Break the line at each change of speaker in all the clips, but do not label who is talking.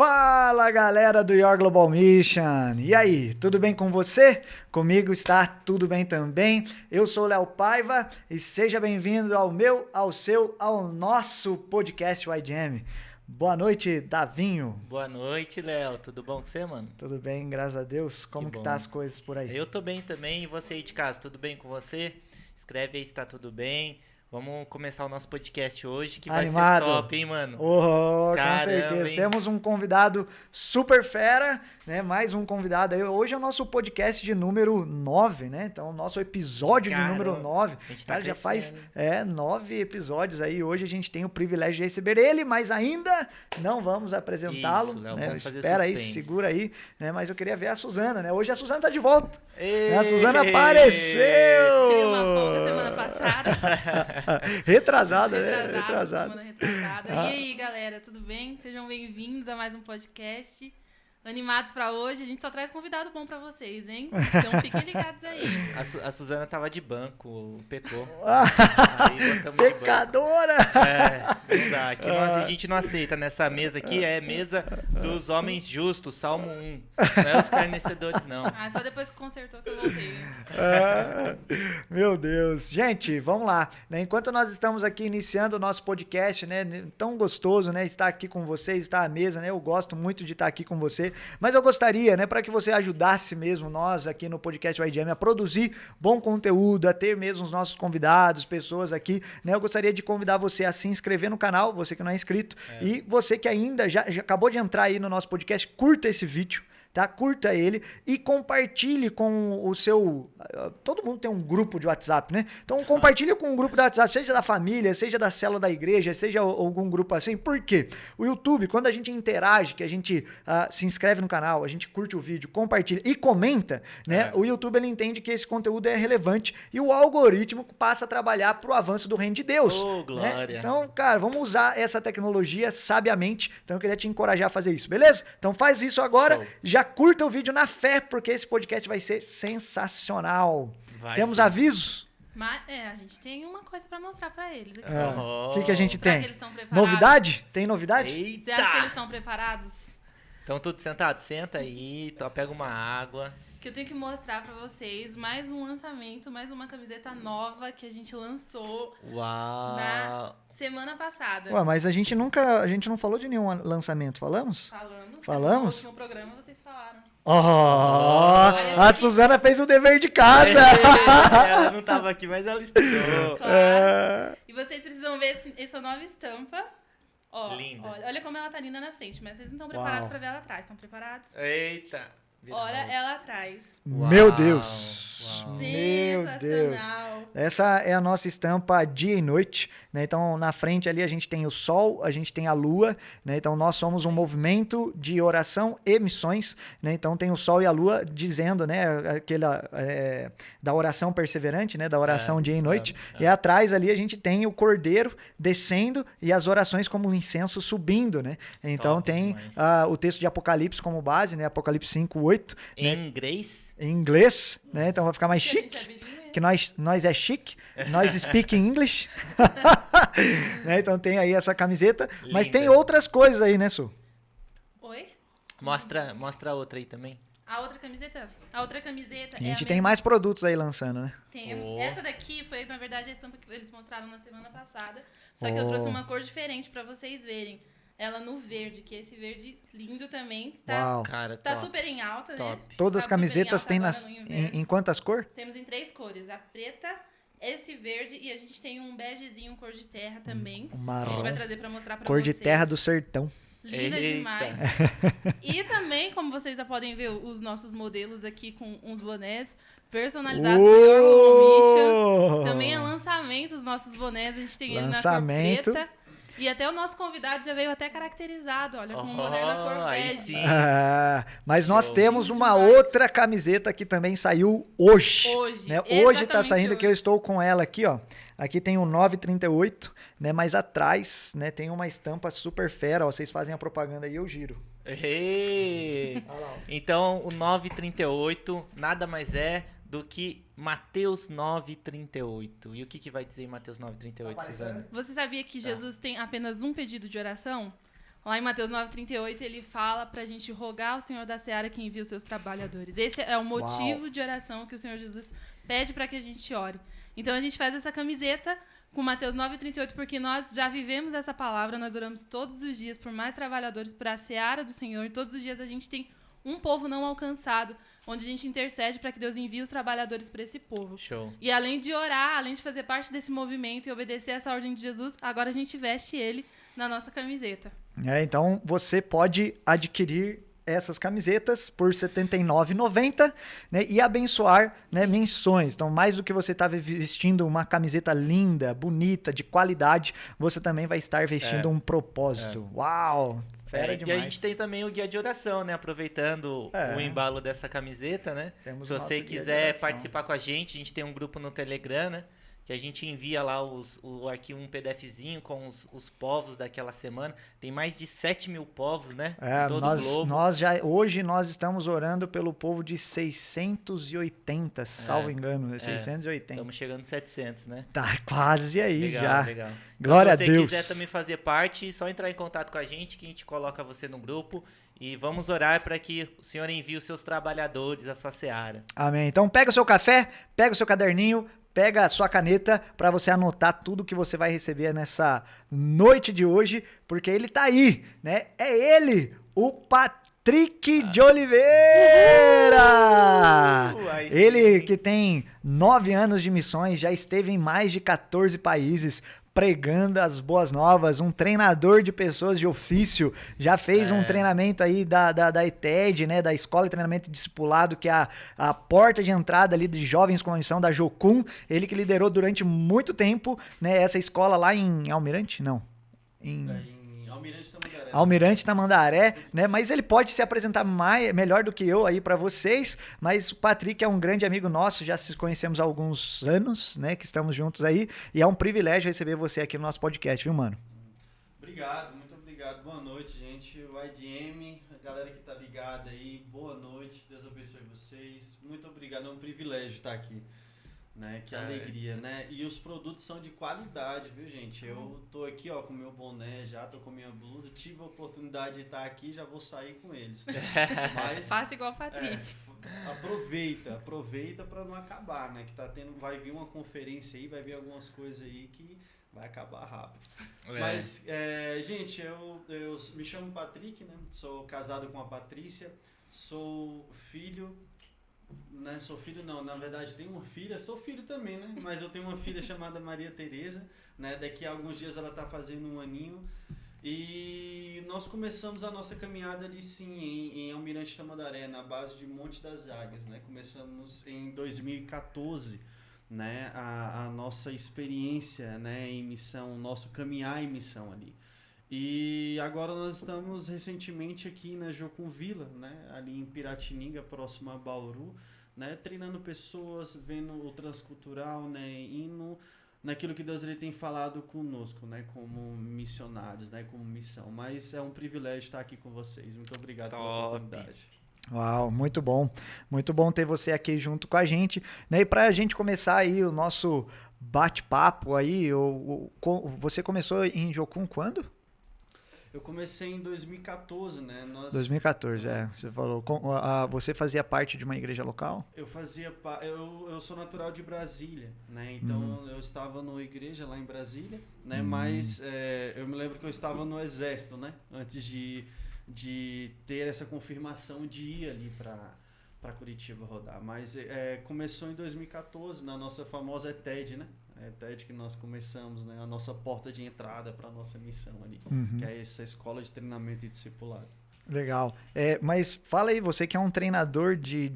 Fala, galera do Your Global Mission! E aí, tudo bem com você? Comigo está tudo bem também. Eu sou o Léo Paiva e seja bem-vindo ao meu, ao seu, ao nosso podcast YGM. Boa noite, Davinho.
Boa noite, Léo. Tudo bom com você, mano?
Tudo bem, graças a Deus. Como que tá as coisas por aí?
Eu tô bem também. E você aí de casa, tudo bem com você? Escreve aí se tá tudo bem. Vamos começar o nosso podcast hoje, que
Animado.
Vai ser top, hein, mano?
Oh,
Caramba,
com certeza.
hein?
Temos um convidado super fera, né? Mais um convidado aí. Hoje é o nosso podcast de número 9, né? Então, o nosso episódio de número 9.
A gente tá
Cara, já faz
crescendo.
9 episódios aí. Hoje a gente tem o privilégio de receber ele, mas ainda não vamos apresentá-lo.
Isso, Léo,
né?
vamos fazer
Espera aí,
suspense.
segura aí. Né? Mas eu queria ver a Suzana, né? Hoje a Suzana tá de volta.
Ei!
A Suzana apareceu!
Tirei uma folga semana passada.
Retrasada, né?
Semana
Retrasada.
retrasada. E aí, galera, tudo bem? Sejam bem-vindos a mais um podcast. Animados pra hoje. A gente só traz convidado bom pra vocês, hein? Então fiquem ligados aí.
A Suzana tava de banco, pecou.
Ah,
Aí botamos de banco.
pecadora!
Não dá. Aqui a gente não aceita. Nessa mesa aqui é mesa dos homens justos, Salmo 1. Não é os escarnecedores, não.
Ah, só depois que consertou que eu voltei.
Ah, meu Deus. Gente, vamos lá. Né? Enquanto nós estamos aqui iniciando o nosso podcast, né? Tão gostoso, né? Estar aqui com vocês, estar à mesa, né? Eu gosto muito de estar aqui com você. Mas eu gostaria, né? Para que você ajudasse mesmo nós aqui no podcast YGM a produzir bom conteúdo, a ter mesmo os nossos convidados, pessoas aqui, né? Eu gostaria de convidar você a se inscrever no canal, você que não é inscrito. E você que ainda já acabou de entrar aí no nosso podcast, curta esse vídeo. Tá? Curta ele e compartilhe com o seu... Todo mundo tem um grupo de WhatsApp, né? Então compartilhe com um grupo de WhatsApp, seja da família, seja da célula da igreja, seja algum grupo assim. Por quê? O YouTube, quando a gente interage, que a gente se inscreve no canal, a gente curte o vídeo, compartilha e comenta, né? O YouTube ele entende que esse conteúdo é relevante e o algoritmo passa a trabalhar pro avanço do reino de Deus.
Oh, glória!
Né? Então, cara, vamos usar essa tecnologia sabiamente. Então eu queria te encorajar a fazer isso, beleza? Então faz isso agora.
Show.
Já curta o vídeo na fé, porque esse podcast vai ser sensacional. Temos avisos?
Mas, a gente tem uma coisa pra mostrar pra eles aqui.
O que a gente
Será
tem?
que eles estão preparados?
Novidade? Tem novidade?
Eita!
Você acha que eles estão preparados?
Estão todos sentados? Senta aí, pega uma água.
Que eu tenho que mostrar pra vocês mais um lançamento, mais uma camiseta nova que a gente lançou
Uau!
na semana passada.
Ué, mas a gente não falou de nenhum lançamento, falamos? Falamos?
No último programa vocês falaram.
A Suzana fez o dever de casa.
Ela não tava aqui, mas ela estudou.
Claro. E vocês precisam ver essa nova estampa. Ó,
Linda.
olha como ela tá linda na frente, mas vocês não estão preparados pra ver ela atrás. Estão preparados?
Eita!
Olha ela atrás.
Meu Deus.
Uau.
Meu Deus.
Sensacional.
Essa é a nossa estampa dia e noite, né? Então, na frente ali a gente tem o sol, a gente tem a lua, né? Então, nós somos um movimento de oração e missões, né? Então, tem o sol e a lua dizendo, né? Aquela da oração perseverante, né? Da oração dia e noite. E atrás ali a gente tem o cordeiro descendo e as orações como um incenso subindo, né? Então,
Top
tem
demais.
o texto de Apocalipse como base, né? Apocalipse 5:8,
Em
né?
inglês?
Em inglês, né? Então vai ficar mais
Porque a
chique.
gente é bilíngue.
Que nós é chique, nós speak English. Né? Então tem aí essa camiseta, mas
Linda.
tem outras coisas aí, né, Su?
Oi?
Mostra a outra aí também.
A outra camiseta? A outra camiseta
A gente
é a
tem
mesma.
mais produtos aí lançando, né?
Temos.
Oh.
Essa daqui foi, na verdade, a estampa que eles mostraram na semana passada. Só que eu trouxe uma cor diferente pra vocês verem. Ela no verde, que é esse verde lindo também. Tá,
Uau.
Cara,
tá
top.
super em alta, né?
Top.
Todas as
Tá super em
camisetas
alta
tem
agora
nas,
no inverno.
em quantas cores?
Temos em 3 cores. A preta, esse verde e a gente tem um begezinho cor de terra também.
Um
Que a
marrom.
gente vai trazer pra mostrar pra
Cor
vocês.
de terra do sertão.
Linda
Eita.
demais. E também, como vocês já podem ver, os nossos modelos aqui com uns bonés personalizados do Your Global Mission. Também é lançamento os nossos bonés. A gente tem ele na
Lançamento.
cor preta. E até o nosso convidado já veio até caracterizado, olha, com um boné na cor
aí
bege.
sim.
Mas nós
Show.
temos
Lindo
uma
demais.
outra camiseta que também saiu hoje.
Hoje,
Né? Hoje tá
exatamente
saindo que eu
hoje.
estou com ela aqui, ó. Aqui tem o 938, né? Mas atrás, né, tem uma estampa super fera, ó. Vocês fazem a propaganda aí, eu giro.
Ei.
Olha lá, ó.
Então, o 9:38 nada mais é do que Mateus 9:38. E o que vai dizer em Mateus 9:38,
Tá
Suzana?
Você sabia que Jesus tem apenas um pedido de oração? Lá em Mateus 9,38, ele fala pra gente rogar ao Senhor da Seara que envie os seus trabalhadores. Esse é o motivo de oração que o Senhor Jesus pede para que a gente ore. Então, a gente faz essa camiseta com Mateus 9,38, porque nós já vivemos essa palavra, nós oramos todos os dias por mais trabalhadores para a Seara do Senhor, e todos os dias a gente tem um povo não alcançado, onde a gente intercede para que Deus envie os trabalhadores para esse povo.
Show.
E além de orar, além de fazer parte desse movimento e obedecer essa ordem de Jesus, agora a gente veste ele na nossa camiseta.
Então você pode adquirir essas camisetas por R$ 79,90, né, e abençoar, né, menções. Então, mais do que você estar vestindo uma camiseta linda, bonita, de qualidade, você também vai estar vestindo um propósito. Uau! Fera
E
demais.
a gente tem também o guia de oração, né? Aproveitando o embalo dessa camiseta, né?
Temos
Se
o nosso
você
guia de
quiser
oração.
participar com a gente tem um grupo no Telegram, né? Que a gente envia lá o arquivo, um PDFzinho com os povos daquela semana. Tem mais de 7.000 povos, né? Em todo o globo.
Hoje nós estamos orando pelo povo de 680, salvo engano, né? 680.
Estamos chegando em 700, né?
Tá quase aí
Legal,
já.
legal.
Glória a
Então,
Deus.
se você quiser também fazer parte, é só entrar em contato com a gente, que a gente coloca você no grupo. E vamos orar para que o Senhor envie os seus trabalhadores, a sua seara.
Amém. Então pega o seu café, pega o seu caderninho, pega a sua caneta para você anotar tudo que você vai receber nessa noite de hoje, porque ele tá aí, né? É ele, o Patrick de Oliveira! Ele que tem 9 anos de missões, já esteve em mais de 14 países, pregando as boas novas, um treinador de pessoas de ofício, já fez um treinamento aí da ETED, né, da Escola de Treinamento e Discipulado, que é a porta de entrada ali de jovens com a missão da Jocum, ele que liderou durante muito tempo, né, essa escola lá em Almirante? Não, em
Almirante Tamandaré.
Almirante Tamandaré, né? Mas ele pode se apresentar melhor do que eu aí para vocês, mas o Patrick é um grande amigo nosso, já se conhecemos há alguns anos, né, que estamos juntos aí, e é um privilégio receber você aqui no nosso podcast, viu, mano?
Obrigado, muito obrigado. Boa noite, gente. O IDM, a galera que tá ligada aí, boa noite. Deus abençoe vocês. Muito obrigado, é um privilégio estar aqui. Né? Que alegria, né? E os produtos são de qualidade, viu, gente? Eu tô aqui, ó, com meu boné já, tô com minha blusa, tive a oportunidade de estar aqui, já vou sair com eles. Mas
faça igual o Patrick.
Aproveita para não acabar, né? Que tá tendo, vai vir uma conferência aí, vai vir algumas coisas aí que vai acabar rápido. Mas, gente, eu me chamo Patrick, né? Sou casado com a Patrícia, sou filho... Né? Sou filho não, na verdade tenho uma filha, sou filho também, né? Mas eu tenho uma filha chamada Maria Tereza, né? Daqui a alguns dias ela tá fazendo 1 aninho e nós começamos a nossa caminhada ali sim, em Almirante Tamandaré, na base de Monte das Águias, né? Começamos em 2014, né? A nossa experiência, né? Em missão, nosso caminhar em missão ali. E agora nós estamos recentemente aqui na Jocum Vila, né, ali em Piratininga, próximo a Bauru, né, treinando pessoas, vendo o transcultural, né, indo naquilo que Deus ele tem falado conosco, né, como missionários, né, como missão. Mas é um privilégio estar aqui com vocês. Muito obrigado pela oportunidade.
Uau, muito bom ter você aqui junto com a gente, né? E pra gente começar aí o nosso bate-papo aí, você começou em Jocum quando?
Eu comecei em 2014, né?
2014, você falou. Você fazia parte de uma igreja local?
Eu sou natural de Brasília, né? Então eu estava numa igreja lá em Brasília, né? Mas eu me lembro que eu estava no exército, né? Antes de ter essa confirmação de ir ali para Curitiba rodar. Mas começou em 2014, na nossa famosa ETED, né? A ETED que nós começamos, né? A nossa porta de entrada para a nossa missão ali, que é essa escola de treinamento e discipulado.
Legal. Mas fala aí, você que é um treinador de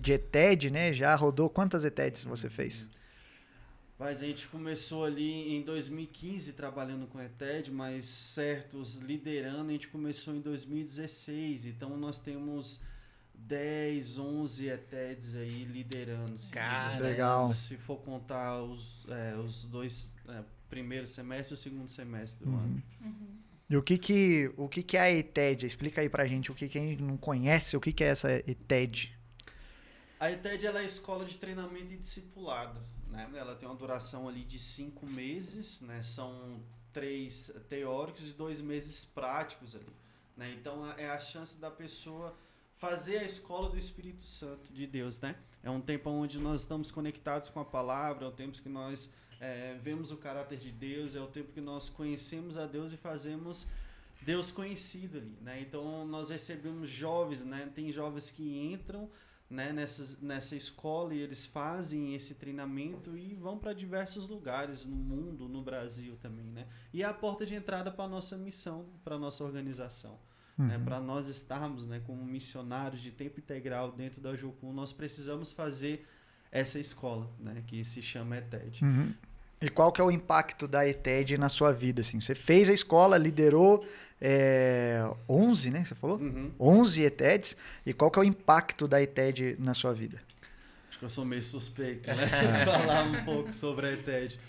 ETED, né? Já rodou quantas ETEDs você fez?
Mas a gente começou ali em 2015 trabalhando com ETED, mas certos liderando, a gente começou em 2016. Então nós temos 10, 11 ETEDs aí liderando.
Cara,
legal.
Se for contar os dois primeiros semestres e o segundo semestre do ano.
E o que é a ETED? Explica aí pra gente o que quem não conhece, o que é essa ETED?
A ETED ela é a Escola de Treinamento e Discipulado, né? Ela tem uma duração ali de 5 meses, né? São 3 teóricos e 2 meses práticos ali, né? Então é a chance da pessoa fazer a escola do Espírito Santo de Deus, né? É um tempo onde nós estamos conectados com a palavra, é o tempo que nós vemos o caráter de Deus, é o tempo que nós conhecemos a Deus e fazemos Deus conhecido ali, né? Então nós recebemos jovens, né? Tem jovens que entram, né, nessa escola e eles fazem esse treinamento e vão para diversos lugares no mundo, no Brasil também, né? E é a porta de entrada para a nossa missão, para a nossa organização. Né? Para nós estarmos, né, como missionários de tempo integral dentro da Jocum, nós precisamos fazer essa escola, né, que se chama ETED.
E qual que é o impacto da ETED na sua vida? Assim? Você fez a escola, liderou 11, né? Você falou? 11 ETEDs. E qual que é o impacto da ETED na sua vida?
Acho que eu sou meio suspeito, né? De falar um pouco sobre a ETED.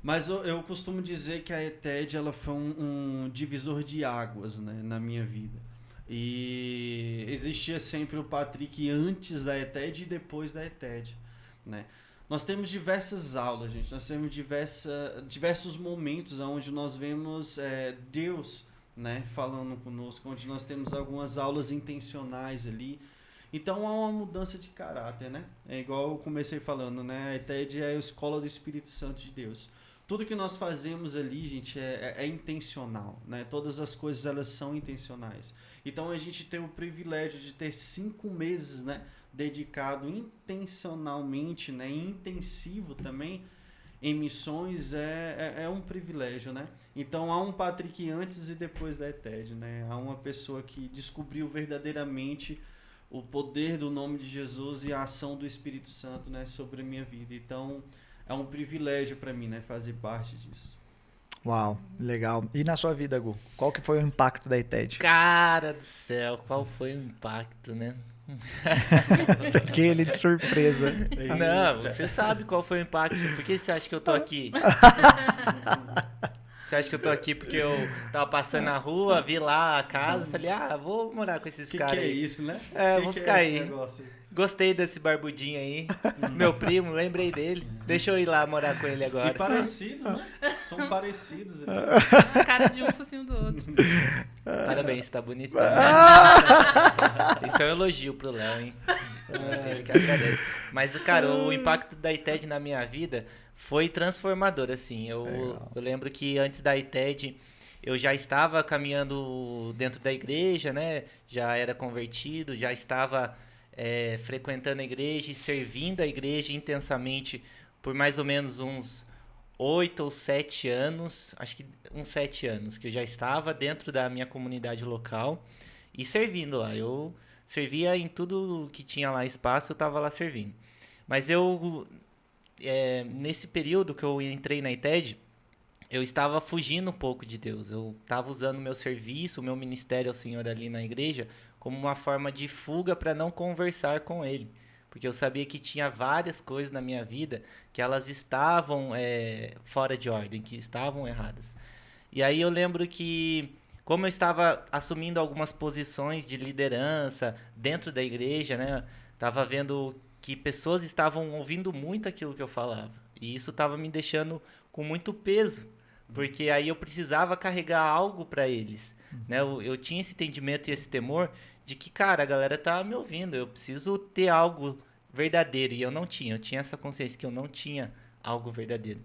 Mas eu costumo dizer que a ETED ela foi um divisor de águas, né, na minha vida. E existia sempre o Patrick antes da ETED e depois da ETED, né? Nós temos diversas aulas, gente. Nós temos diversos momentos onde nós vemos Deus, né, falando conosco, onde nós temos algumas aulas intencionais ali. Então há uma mudança de caráter, né? É igual eu comecei falando, né? A ETED é a escola do Espírito Santo de Deus. Tudo que nós fazemos ali, gente, é intencional, né? Todas as coisas, elas são intencionais. Então, a gente tem o privilégio de ter 5 meses, né, dedicado intencionalmente, né, intensivo também, em missões, é um privilégio, né? Então, há um Patrick antes e depois da ETED, né? Há uma pessoa que descobriu verdadeiramente o poder do nome de Jesus e a ação do Espírito Santo, né, sobre a minha vida. Então, é um privilégio para mim, né, fazer parte disso.
Uau, legal. E na sua vida, Gu? Qual que foi o impacto da ETED?
Cara do céu, qual foi o impacto, né?
Peguei ele de surpresa.
Não, você sabe qual foi o impacto. Por que você acha que eu tô aqui? Você acha que eu tô aqui porque eu tava passando na rua, vi lá a casa, falei, vou morar com esses caras.
Que é isso, né?
Vou ficar aí. Gostei desse barbudinho aí. Meu primo, lembrei dele. Deixa eu ir lá morar com ele agora.
E parecidos, né? São parecidos.
A cara de um, focinho do outro.
Parabéns, tá bonitão. Isso é um elogio pro Léo, hein? Ele que agradece. Mas, cara, o impacto da ETED na minha vida foi transformador, assim. Eu lembro que antes da ETED eu já estava caminhando dentro da igreja, né? Já era convertido, já estava frequentando a igreja e servindo a igreja intensamente por mais ou menos uns 8 ou 7 anos, acho que uns 7 anos, que eu já estava dentro da minha comunidade local e servindo lá. Eu servia em tudo que tinha lá espaço, eu estava lá servindo. Mas nesse período que eu entrei na ETED, eu estava fugindo um pouco de Deus. Eu estava usando o meu serviço, o meu ministério ao Senhor ali na igreja, como uma forma de fuga para não conversar com Ele. Porque eu sabia que tinha várias coisas na minha vida que elas estavam fora de ordem, que estavam erradas. E aí eu lembro que, como eu estava assumindo algumas posições de liderança dentro da igreja, né, estava vendo que pessoas estavam ouvindo muito aquilo que eu falava. E isso estava me deixando com muito peso, porque aí eu precisava carregar algo para eles. Né? Eu tinha esse entendimento e esse temor de que, cara, a galera tá me ouvindo, eu preciso ter algo verdadeiro. E eu não tinha, eu tinha essa consciência que eu não tinha algo verdadeiro.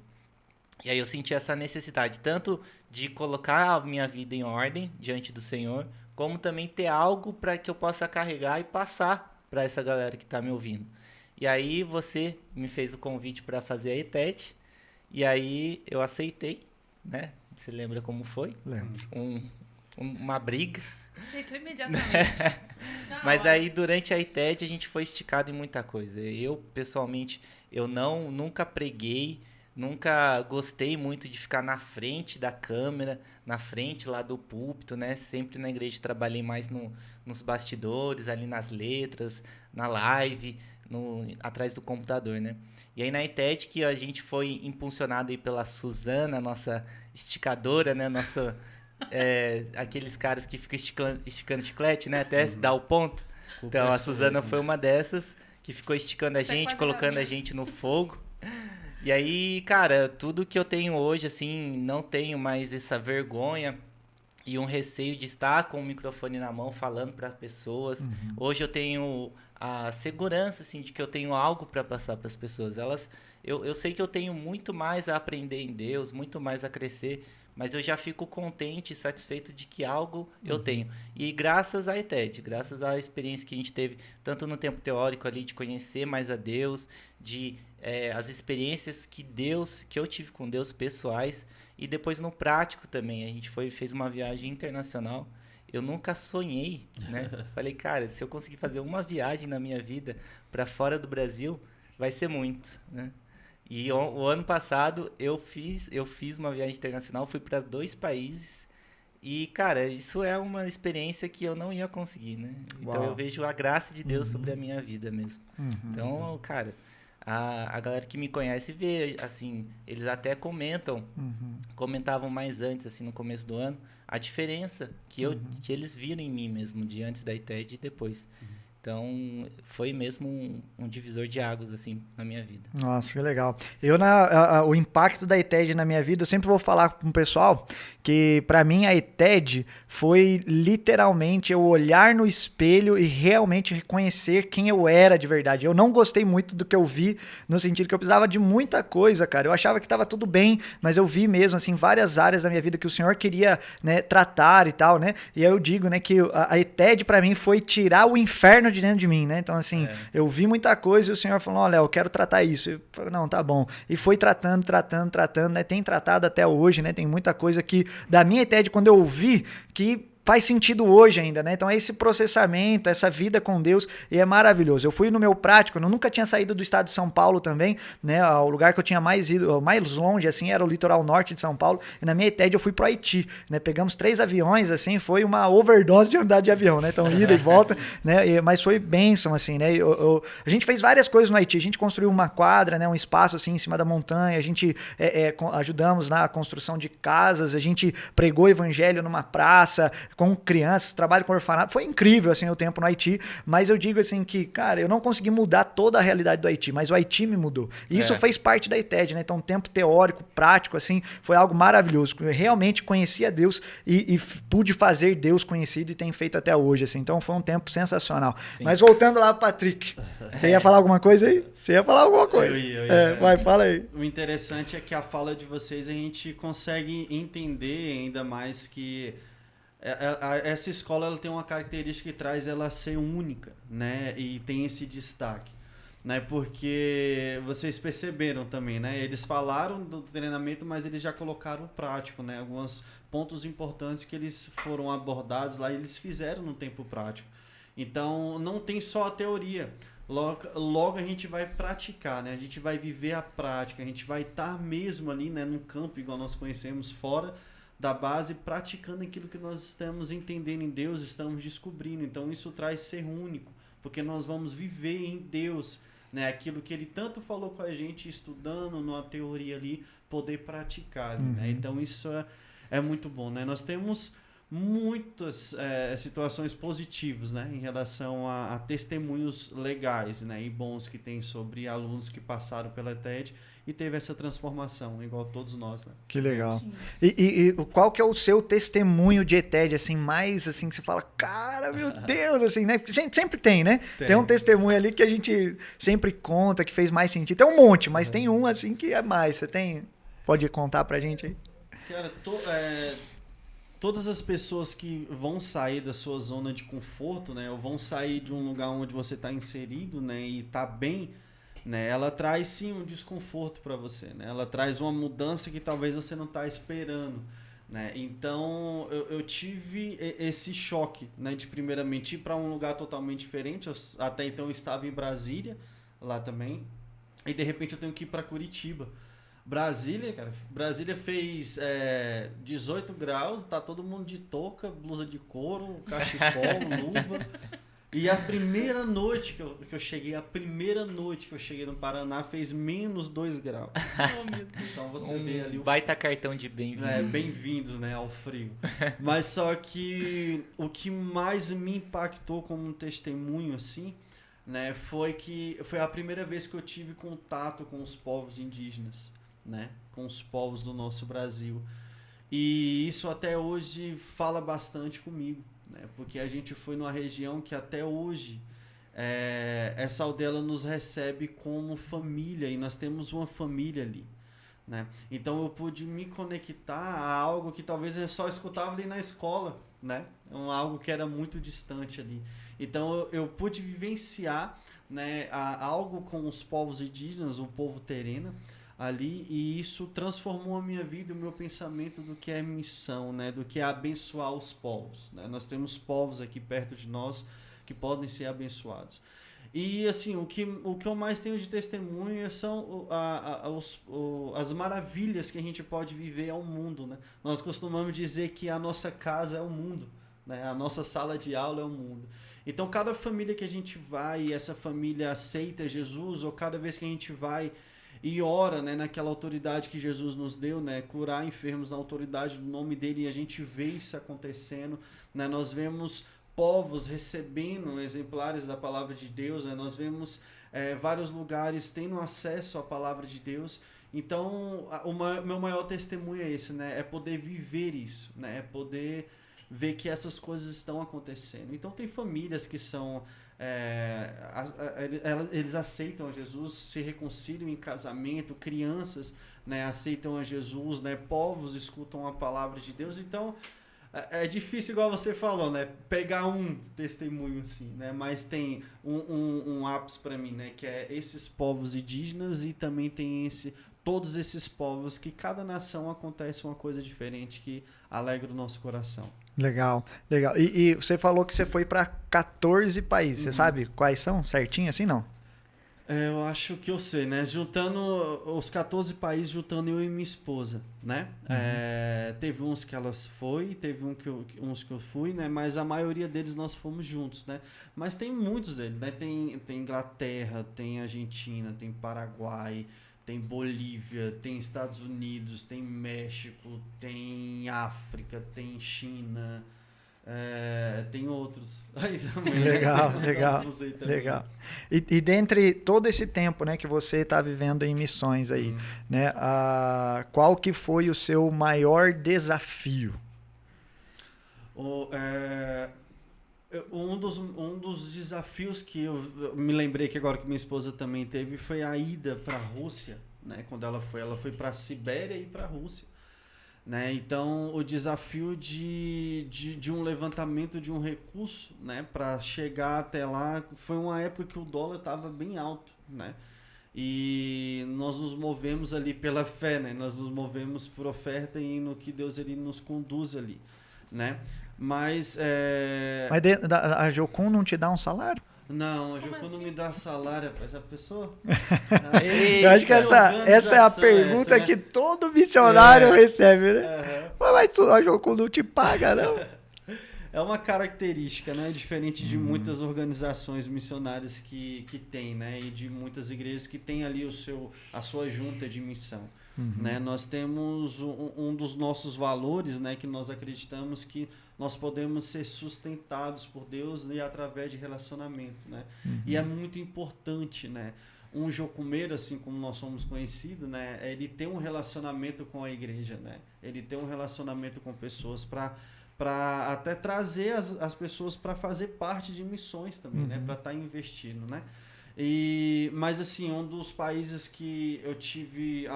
E aí eu senti essa necessidade, tanto de colocar a minha vida em ordem diante do Senhor, como também ter algo para que eu possa carregar e passar para essa galera que está me ouvindo. E aí você me fez o convite para fazer a ETED, e aí eu aceitei, né? Você lembra como foi?
Lembro.
Uma briga.
Aceitou imediatamente.
Mas aí durante a ETED a gente foi esticado em muita coisa. Eu, pessoalmente, nunca preguei, nunca gostei muito de ficar na frente da câmera, na frente lá do púlpito, né? Sempre na igreja trabalhei mais nos bastidores, ali nas letras, na live, atrás do computador, né? E aí na ETED que a gente foi impulsionado aí pela Suzana, nossa esticadora, né? Nossa... aqueles caras que ficam esticando chiclete, né? Até dar o ponto. Então a Suzana foi uma dessas que ficou esticando a gente, colocando a gente no fogo. E aí, cara, tudo que eu tenho hoje, assim, não tenho mais essa vergonha e um receio de estar com o microfone na mão falando para pessoas. Hoje eu tenho a segurança, assim, de que eu tenho algo para passar para as pessoas. Eu sei que eu tenho muito mais a aprender em Deus, muito mais a crescer, mas eu já fico contente e satisfeito de que algo eu tenho. E graças à ETED, graças à experiência que a gente teve, tanto no tempo teórico ali, de conhecer mais a Deus, as experiências que eu tive com Deus pessoais, e depois no prático também. A gente fez uma viagem internacional. Eu nunca sonhei, né? Falei, cara, se eu conseguir fazer uma viagem na minha vida para fora do Brasil, vai ser muito, né? E o ano passado eu fiz uma viagem internacional, fui para 2 países e, cara, isso é uma experiência que eu não ia conseguir, né? Então eu vejo a graça de Deus sobre a minha vida mesmo. Então, cara, a galera que me conhece vê, assim, eles até comentavam mais antes, assim, no começo do ano, a diferença que eles viram em mim mesmo, de antes da ITED e depois. Então, foi mesmo um divisor de águas, assim, na minha vida.
Nossa, que legal. O impacto da ETED na minha vida, eu sempre vou falar com o pessoal que, pra mim, a ETED foi literalmente eu olhar no espelho e realmente reconhecer quem eu era de verdade. Eu não gostei muito do que eu vi, no sentido que eu precisava de muita coisa, cara. Eu achava que tava tudo bem, mas eu vi mesmo, assim, várias áreas da minha vida que o Senhor queria, né, tratar e tal, né? E aí eu digo, né, que a ETED pra mim foi tirar o inferno de dentro de mim, né? Então, assim, eu vi muita coisa e o Senhor falou, olha, eu quero tratar isso. Eu falei, não, tá bom. E foi tratando, né? Tem tratado até hoje, né? Tem muita coisa que, da minha ETED, quando eu vi, que faz sentido hoje ainda, né? Então é esse processamento, essa vida com Deus, e é maravilhoso. Eu fui no meu prático, eu nunca tinha saído do estado de São Paulo também, né? O lugar que eu tinha mais ido, mais longe, assim, era o litoral norte de São Paulo, e na minha ETED eu fui pro Haiti, né? Pegamos 3 aviões, assim, foi uma overdose de andar de avião, né? Então ida e volta, né? Mas foi bênção, assim, né? A gente fez várias coisas no Haiti, a gente construiu uma quadra, né? Um espaço, assim, em cima da montanha, a gente ajudamos na construção de casas, a gente pregou evangelho numa praça, com crianças, trabalho com orfanato, foi incrível, assim, o tempo no Haiti, mas eu digo, assim, que, cara, eu não consegui mudar toda a realidade do Haiti, mas o Haiti me mudou, e isso fez parte da ETED, né, então, tempo teórico, prático, assim, foi algo maravilhoso, eu realmente conheci a Deus e pude fazer Deus conhecido e tem feito até hoje, assim, então foi um tempo sensacional. Sim. Mas voltando lá, Patrick, você ia falar alguma coisa aí? Você ia falar alguma coisa? Eu ia. Vai, fala aí.
O interessante é que a fala de vocês a gente consegue entender ainda mais que essa escola ela tem uma característica que traz ela ser única, né? E tem esse destaque, né? Porque vocês perceberam também, né? Eles falaram do treinamento, mas eles já colocaram o prático, né? Alguns pontos importantes que eles foram abordados lá, eles fizeram no tempo prático. Então, não tem só a teoria. Logo a gente vai praticar, né? A gente vai viver a prática, a gente vai estar mesmo ali, né, no campo, igual nós conhecemos, fora da base, praticando aquilo que nós estamos entendendo em Deus, estamos descobrindo. Então isso traz ser único, porque nós vamos viver em Deus, né? Aquilo que Ele tanto falou com a gente, estudando numa teoria ali, poder praticar, né? Então isso é muito bom, né? Nós temos muitas situações positivas, né, em relação a testemunhos legais, né, e bons que tem sobre alunos que passaram pela ETED e teve essa transformação, igual todos nós, né?
Que legal. E qual que é o seu testemunho de ETED, assim, mais assim, que você fala, cara, meu Deus, assim, né? Gente, sempre tem, né? Tem um testemunho ali que a gente sempre conta, que fez mais sentido. Tem um monte, mas tem um, assim, que é mais. Você tem... Pode contar pra gente aí?
Cara, todas as pessoas que vão sair da sua zona de conforto, né, ou vão sair de um lugar onde você está inserido, né, e está bem, né, ela traz sim um desconforto para você, né, ela traz uma mudança que talvez você não está esperando, né. Então eu tive esse choque, né, de primeiramente ir para um lugar totalmente diferente. Até então eu estava em Brasília, lá também, e de repente eu tenho que ir para Curitiba. Brasília, cara, Brasília fez 18 graus, tá todo mundo de touca, blusa de couro, cachecol, luva. E a primeira noite que eu cheguei no Paraná fez menos 2 graus.
Oh, meu Deus.
Então você vê ali
baita cartão de bem-vindo.
Bem-vindos, né, ao frio. Mas só que o que mais me impactou como um testemunho, assim, né, foi a primeira vez que eu tive contato com os povos indígenas, né, com os povos do nosso Brasil. E isso até hoje fala bastante comigo, né, porque a gente foi numa região que até hoje essa aldeia nos recebe como família, e nós temos uma família ali, né? Então eu pude me conectar a algo que talvez eu só escutava ali na escola, né? Algo que era muito distante ali. Então eu pude vivenciar, né, algo com os povos indígenas, o povo terena ali, e isso transformou a minha vida, o meu pensamento do que é missão, né, do que é abençoar os povos, né? Nós temos povos aqui perto de nós que podem ser abençoados. E assim, o que eu mais tenho de testemunho são as maravilhas que a gente pode viver ao mundo, né? Nós costumamos dizer que a nossa casa é o mundo, né? A nossa sala de aula é o mundo. Então, cada família que a gente vai e essa família aceita Jesus, ou cada vez que a gente vai e ora, né, naquela autoridade que Jesus nos deu, né, curar enfermos na autoridade do nome dele, e a gente vê isso acontecendo, né? Nós vemos povos recebendo exemplares da palavra de Deus, né? Nós vemos vários lugares tendo acesso à palavra de Deus. Então, meu maior testemunho é esse, né? É poder viver isso, né? É poder ver que essas coisas estão acontecendo. Então, tem famílias que são... eles aceitam a Jesus, se reconciliam em casamento, crianças, né, aceitam a Jesus, né? Povos escutam a palavra de Deus. Então... é difícil, igual você falou, né? Pegar um testemunho assim, né? Mas tem um ápice para mim, né? Que é esses povos indígenas, e também tem todos esses povos que cada nação acontece uma coisa diferente que alegra o nosso coração.
Legal, legal. E você falou que você foi para 14 países. Você sabe quais são certinho assim, não?
Eu acho que eu sei, né? Juntando os 14 países, juntando eu e minha esposa, né? Teve uns que elas foi, teve uns que eu fui, né? Mas a maioria deles nós fomos juntos, né? Mas tem muitos deles, né? Tem Inglaterra, tem Argentina, tem Paraguai, tem Bolívia, tem Estados Unidos, tem México, tem África, tem China... tem outros aí também.
Legal,
né?
legal. E dentre todo esse tempo, né, que você está vivendo em missões aí, né, qual que foi o seu maior desafio?
Um dos desafios que eu me lembrei que agora que minha esposa também teve foi a ida para a Rússia, né? Quando ela foi para a Sibéria e para a Rússia. Né? Então, o desafio de um levantamento de um recurso, né, para chegar até lá, foi uma época que o dólar estava bem alto, né? E nós nos movemos ali pela fé, né? Nós nos movemos por oferta e no que Deus ele nos conduz ali, né? Mas
a Jocum não te dá um salário?
Não, a Jocum não me dá salário, já pensou?
Eu acho que essa é a pergunta que todo missionário recebe, né? Mas a Jocum não te paga, não?
É uma característica, né? Diferente de muitas organizações missionárias que tem, né? E de muitas igrejas que tem ali a sua junta de missão. Né? Nós temos um dos nossos valores, né? Que nós acreditamos que nós podemos ser sustentados por Deus e através de relacionamento, né? E é muito importante, né? Um jocumeiro, assim como nós somos conhecidos, né? Ele tem um relacionamento com a igreja, né? Ele tem um relacionamento com pessoas para até trazer as pessoas para fazer parte de missões também, né? Para estar investindo, né? Mas assim, um dos países que eu tive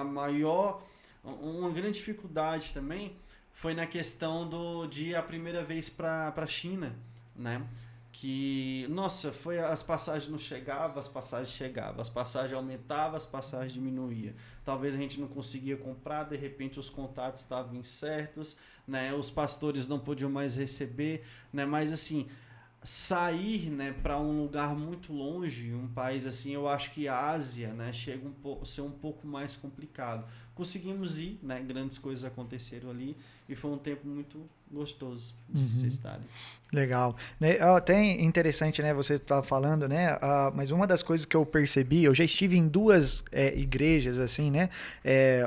uma grande dificuldade também foi na questão de ir a primeira vez para a China, né? Que, nossa, as passagens não chegavam, as passagens aumentavam, as passagens diminuíam. Talvez a gente não conseguia comprar, de repente os contatos estavam incertos, né? Os pastores não podiam mais receber, né? Mas assim, sair, né, para um lugar muito longe, um país assim, eu acho que a Ásia, né, chega a ser um pouco mais complicado. Conseguimos ir, né, grandes coisas aconteceram ali e foi um tempo muito, gostoso de se estar ali.
Legal. Até interessante, né, você estava falando, né, mas uma das coisas que eu percebi, eu já estive em 2 igrejas, assim, né,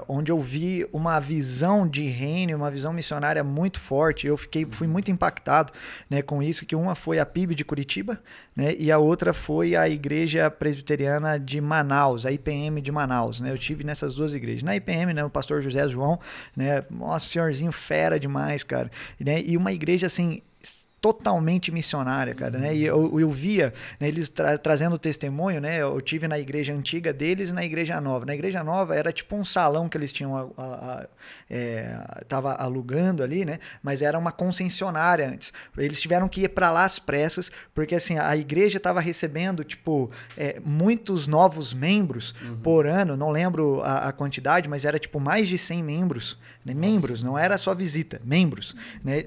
onde eu vi uma visão de reino, uma visão missionária muito forte, fui muito impactado, né, com isso, que uma foi a PIB de Curitiba, né, e a outra foi a Igreja Presbiteriana de Manaus, a IPM de Manaus, né, eu estive nessas 2 igrejas. Na IPM, né, o pastor José João, né, nossa, senhorzinho fera demais, cara, né, e uma igreja, assim, totalmente missionária, cara, né? E eu via, né, eles trazendo testemunho, né? Eu tive na igreja antiga deles e na igreja nova. Na igreja nova era tipo um salão que eles tinham tava alugando ali, né? Mas era uma concessionária antes. Eles tiveram que ir para lá às pressas, porque assim, a igreja estava recebendo, tipo, muitos novos membros por ano, não lembro a quantidade, mas era tipo mais de 100 membros, né? Membros, não era só visita, membros, né?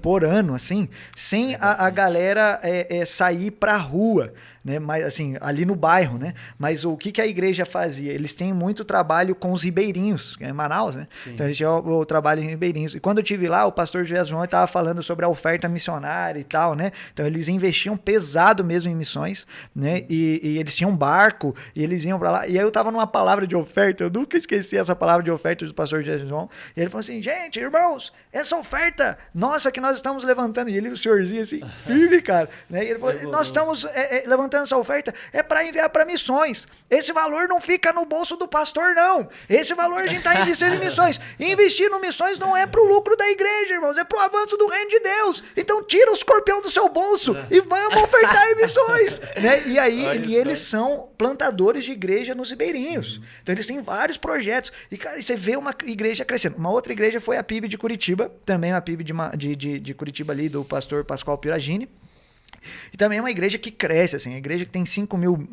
Por ano, assim, sem a galera sair pra rua, né? Mas assim, ali no bairro, né? Mas o que a igreja fazia? Eles têm muito trabalho com os ribeirinhos, que é em Manaus, né? Sim. Então eles tinham o trabalho em ribeirinhos. E quando eu estive lá, o pastor José João estava falando sobre a oferta missionária e tal, né? Então eles investiam pesado mesmo em missões, né? E eles tinham um barco e eles iam pra lá. E aí eu tava numa palavra de oferta, eu nunca esqueci essa palavra de oferta do pastor José João. E ele falou assim: gente, irmãos, essa oferta nossa que nós estamos levantando, e ele, o senhorzinho assim, firme, cara, né? E ele falou: nós estamos levantando essa oferta, é para enviar para missões. Esse valor não fica no bolso do pastor, não. Esse valor a gente está investindo em missões. E investir em missões não é pro lucro da igreja, irmãos, é pro avanço do reino de Deus. Então tira o escorpião do seu bolso e vamos ofertar em missões, né? E aí eles são plantadores de igreja nos ribeirinhos. Então eles têm vários projetos. E, cara, você vê uma igreja crescendo. Uma outra igreja foi a PIB de Curitiba, também a PIB de Curitiba ali, do pastor Pascoal Piragini. E também é uma igreja que cresce, assim, a igreja que tem 5 mil,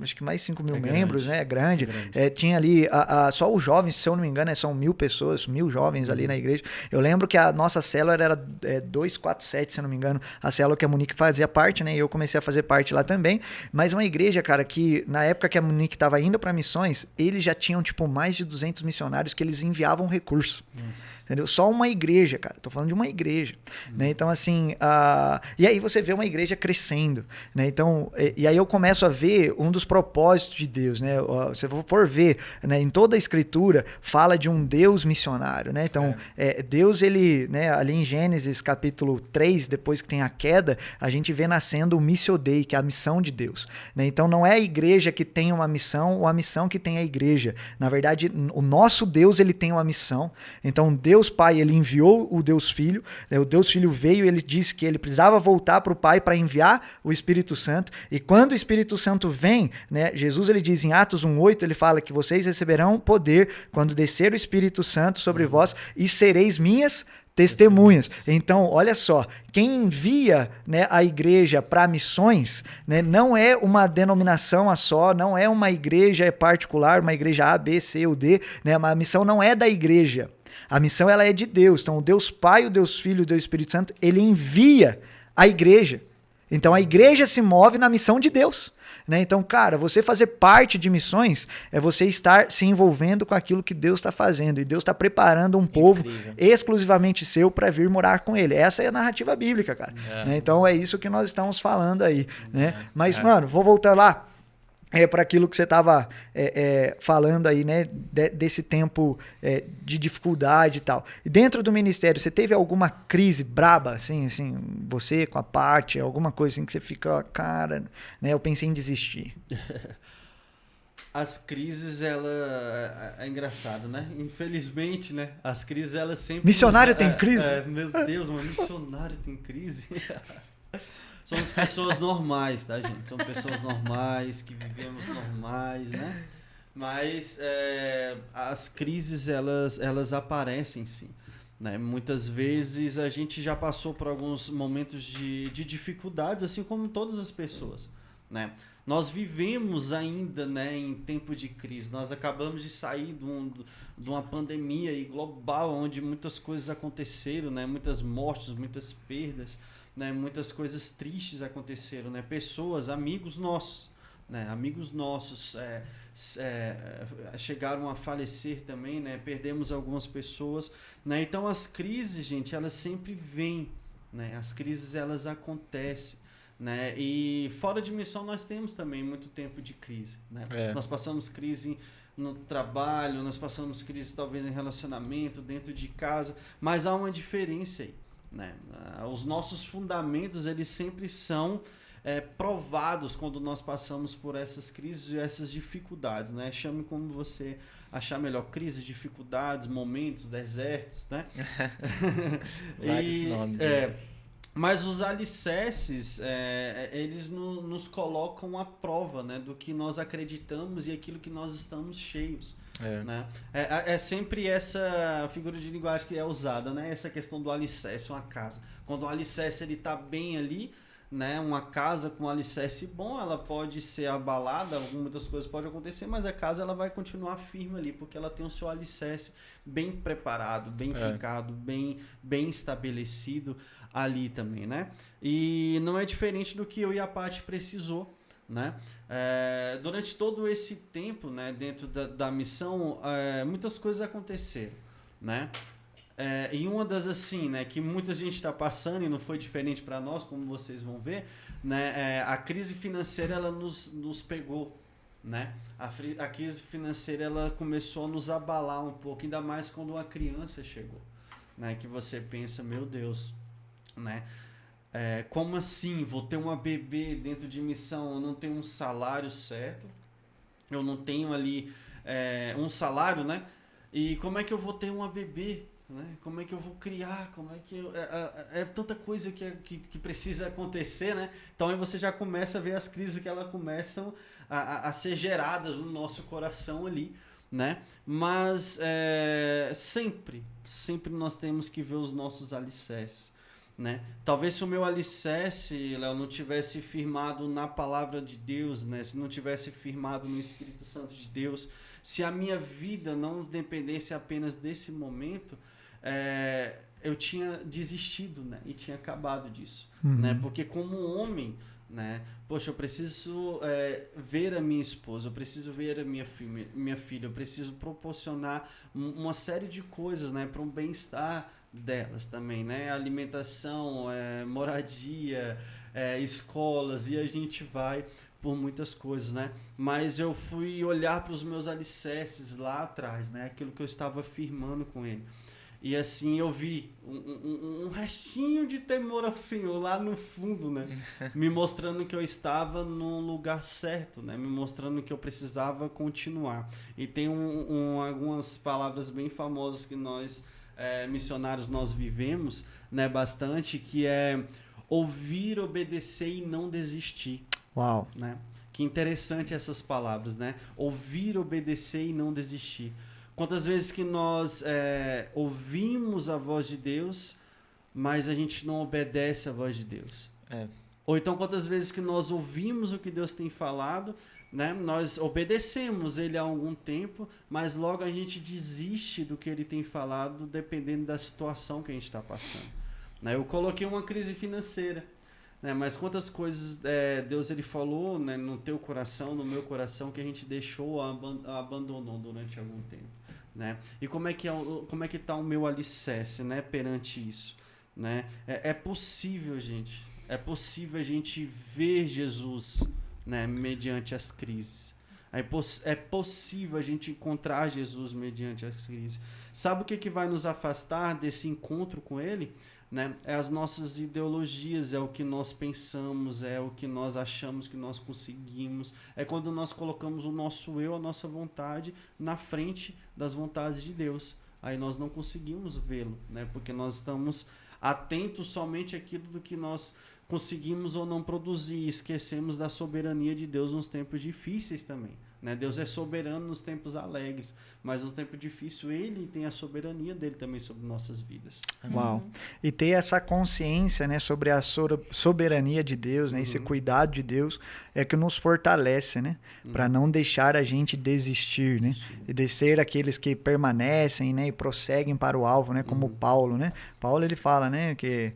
acho que mais 5 mil membros, né? É grande. Tinha ali, só os jovens, se eu não me engano, são 1.000 pessoas, 1.000 jovens ali na igreja. Eu lembro que a nossa célula era 247, se eu não me engano, a célula que a Monique fazia parte, né? E eu comecei a fazer parte lá também. Mas uma igreja, cara, que na época que a Monique estava indo para missões, eles já tinham, tipo, mais de 200 missionários que eles enviavam recurso. Entendeu? Só uma igreja, cara. Tô falando de uma igreja, né? Então, assim, e aí você vê uma igreja crescendo, né? Então, e aí eu começo a ver um dos propósitos de Deus, né? Se você for ver, né, em toda a escritura, fala de um Deus missionário, né? Então, Deus, ele, né, ali em Gênesis capítulo 3, depois que tem a queda, a gente vê nascendo o Missio Dei, que é a missão de Deus, né? Então, não é a igreja que tem uma missão ou a missão que tem a igreja. Na verdade, o nosso Deus, ele tem uma missão. Então, Deus Pai, ele enviou o Deus Filho, né? O Deus Filho veio e ele disse que ele precisava voltar para o Pai para enviar o Espírito Santo. E quando o Espírito Santo vem, né, Jesus, ele diz em Atos 1:8, ele fala que vocês receberão poder quando descer o Espírito Santo sobre vós e sereis minhas testemunhas. Então, olha só, quem envia, né, a igreja para missões, né, não é uma denominação só, não é uma igreja particular, uma igreja A, B, C ou D, né, a missão não é da igreja. A missão, ela é de Deus. Então, o Deus Pai, o Deus Filho e o Deus Espírito Santo, ele envia a igreja. Então, a igreja se move na missão de Deus, né? Então, cara, você fazer parte de missões é você estar se envolvendo com aquilo que Deus está fazendo. E Deus está preparando um povo exclusivamente seu para vir morar com ele. Essa é a narrativa bíblica, cara. Né? Então, é isso que nós estamos falando aí, né? Mas, mano, vou voltar lá. Para aquilo que você estava falando aí, né, desse tempo de dificuldade e tal. E dentro do ministério, você teve alguma crise braba, assim, você com a parte, alguma coisa assim que você fica, cara, né, eu pensei em desistir?
As crises, é engraçado, né? Infelizmente, né? As crises, elas sempre...
Missionário tem crise?
Meu Deus, mas missionário tem crise? Somos pessoas normais, tá, gente? Somos pessoas normais, que vivemos normais, né? Mas as crises, elas aparecem, sim. Né? Muitas vezes a gente já passou por alguns momentos de dificuldades, assim como todas as pessoas, né? Nós vivemos ainda, né, em tempo de crise. Nós acabamos de sair de uma pandemia aí global, onde muitas coisas aconteceram, né? Muitas mortes, muitas perdas, né? Muitas coisas tristes aconteceram, né? Pessoas, amigos nossos, né? Amigos nossos chegaram a falecer também, né? Perdemos algumas pessoas, né? Então as crises, gente, elas sempre vêm, né? As crises, elas acontecem, né? E fora de missão nós temos também muito tempo de crise, né? Nós passamos crise no trabalho, nós passamos crise talvez em relacionamento, dentro de casa, mas há uma diferença aí, né? Os nossos fundamentos, eles sempre são provados quando nós passamos por essas crises e essas dificuldades, né? Chame como você achar melhor, crises, dificuldades, momentos, desertos, né?
Vários nomes.
Mas os alicerces, eles nos colocam à prova, né, do que nós acreditamos e aquilo que nós estamos cheios. Né? É sempre essa figura de linguagem que é usada, né? Essa questão do alicerce, uma casa. Quando o alicerce está bem ali, né? Uma casa com um alicerce bom, ela pode ser abalada, muitas coisas podem acontecer, mas a casa ela vai continuar firme ali, porque ela tem o seu alicerce bem preparado, bem ficado, bem estabelecido ali também, né? E não é diferente do que eu e a Paty precisou, né? Durante todo esse tempo, né, dentro da missão, muitas coisas aconteceram, né? E uma das assim, né, que muita gente está passando e não foi diferente para nós, como vocês vão ver, né, a crise financeira ela nos pegou, né? A crise financeira ela começou a nos abalar um pouco, ainda mais quando uma criança chegou, né? Que você pensa, meu Deus, né? Como assim? Vou ter uma bebê dentro de missão, eu não tenho um salário certo, eu não tenho ali um salário, né? E como é que eu vou ter uma bebê? Né? Como é que eu vou criar? Como é que tanta coisa que precisa acontecer, né? Então aí você já começa a ver as crises que elas começam a ser geradas no nosso coração ali, né? Mas sempre nós temos que ver os nossos alicerces, né? Talvez se o meu alicerce, Léo, não tivesse firmado na palavra de Deus, né? Se não tivesse firmado no Espírito Santo de Deus, se a minha vida não dependesse apenas desse momento, eu tinha desistido, né? E tinha acabado disso, né? Porque como homem, né? Poxa, eu preciso ver a minha esposa, eu preciso ver a minha filha, eu preciso proporcionar uma série de coisas, né? Para um bem-estar delas também, né? Alimentação, moradia, escolas, e a gente vai por muitas coisas, né? Mas eu fui olhar para os meus alicerces lá atrás, né? Aquilo que eu estava firmando com ele. E assim eu vi um restinho de temor ao Senhor lá no fundo, né? Me mostrando que eu estava no lugar certo, né? Me mostrando que eu precisava continuar. E tem algumas palavras bem famosas que nós, missionários, nós vivemos, né? Bastante, que é ouvir, obedecer e não desistir.
Uau!
Né? Que interessante essas palavras, né? Ouvir, obedecer e não desistir. Quantas vezes que nós ouvimos a voz de Deus, mas a gente não obedece a voz de Deus. Ou então quantas vezes que nós ouvimos o que Deus tem falado, né? Nós obedecemos Ele há algum tempo, mas logo a gente desiste do que Ele tem falado, dependendo da situação que a gente está passando. Né? Eu coloquei uma crise financeira, né? Mas quantas coisas Deus ele falou, né, no teu coração, no meu coração, que a gente deixou, abandonou durante algum tempo. Né? E como é que está o meu alicerce, né, perante isso, né? É possível, gente, a gente ver Jesus, né, mediante as crises. É possível a gente encontrar Jesus mediante as crises. Sabe o que vai nos afastar desse encontro com Ele? Né? É as nossas ideologias, é o que nós pensamos, é o que nós achamos que nós conseguimos. É quando nós colocamos o nosso eu, a nossa vontade, na frente das vontades de Deus. Aí nós não conseguimos vê-lo, né? Porque nós estamos atentos somente àquilo do que nós conseguimos ou não produzir. Esquecemos da soberania de Deus nos tempos difíceis também. Né? Deus é soberano nos tempos alegres, mas nos tempos difíceis Ele tem a soberania dele também sobre nossas vidas.
Uau! E ter essa consciência, né, sobre a soberania de Deus, né, esse cuidado de Deus, é que nos fortalece, né, para não deixar a gente desistir, né, e de ser aqueles que permanecem, né, e prosseguem para o alvo, né, como Paulo, né? Paulo ele fala, né, que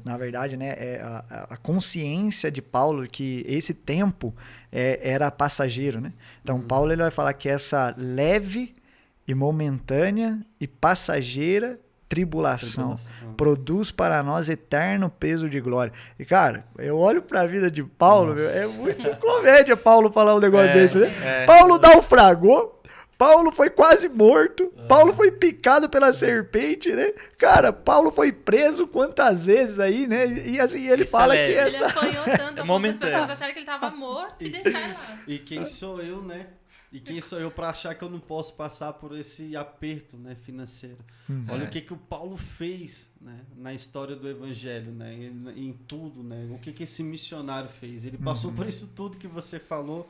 na verdade, né, a consciência de Paulo que esse tempo era passageiro, né? Então, Paulo ele vai falar que essa leve e momentânea e passageira tribulação produz para nós eterno peso de glória. E, cara, eu olho para a vida de Paulo, meu, é muito comédia Paulo falar um negócio desse, né? Paulo naufragou, Paulo foi quase morto, Paulo foi picado pela serpente, né? Cara, Paulo foi preso quantas vezes aí, né? E assim, ele fala que
ele apanhou tanto, as pessoas acharam que ele estava morto e deixaram lá.
E quem sou eu, né? E quem sou eu para achar que eu não posso passar por esse aperto, né, financeiro? Olha o que o Paulo fez, né, na história do evangelho, né, em tudo, né? O que esse missionário fez? Ele passou por isso tudo que você falou,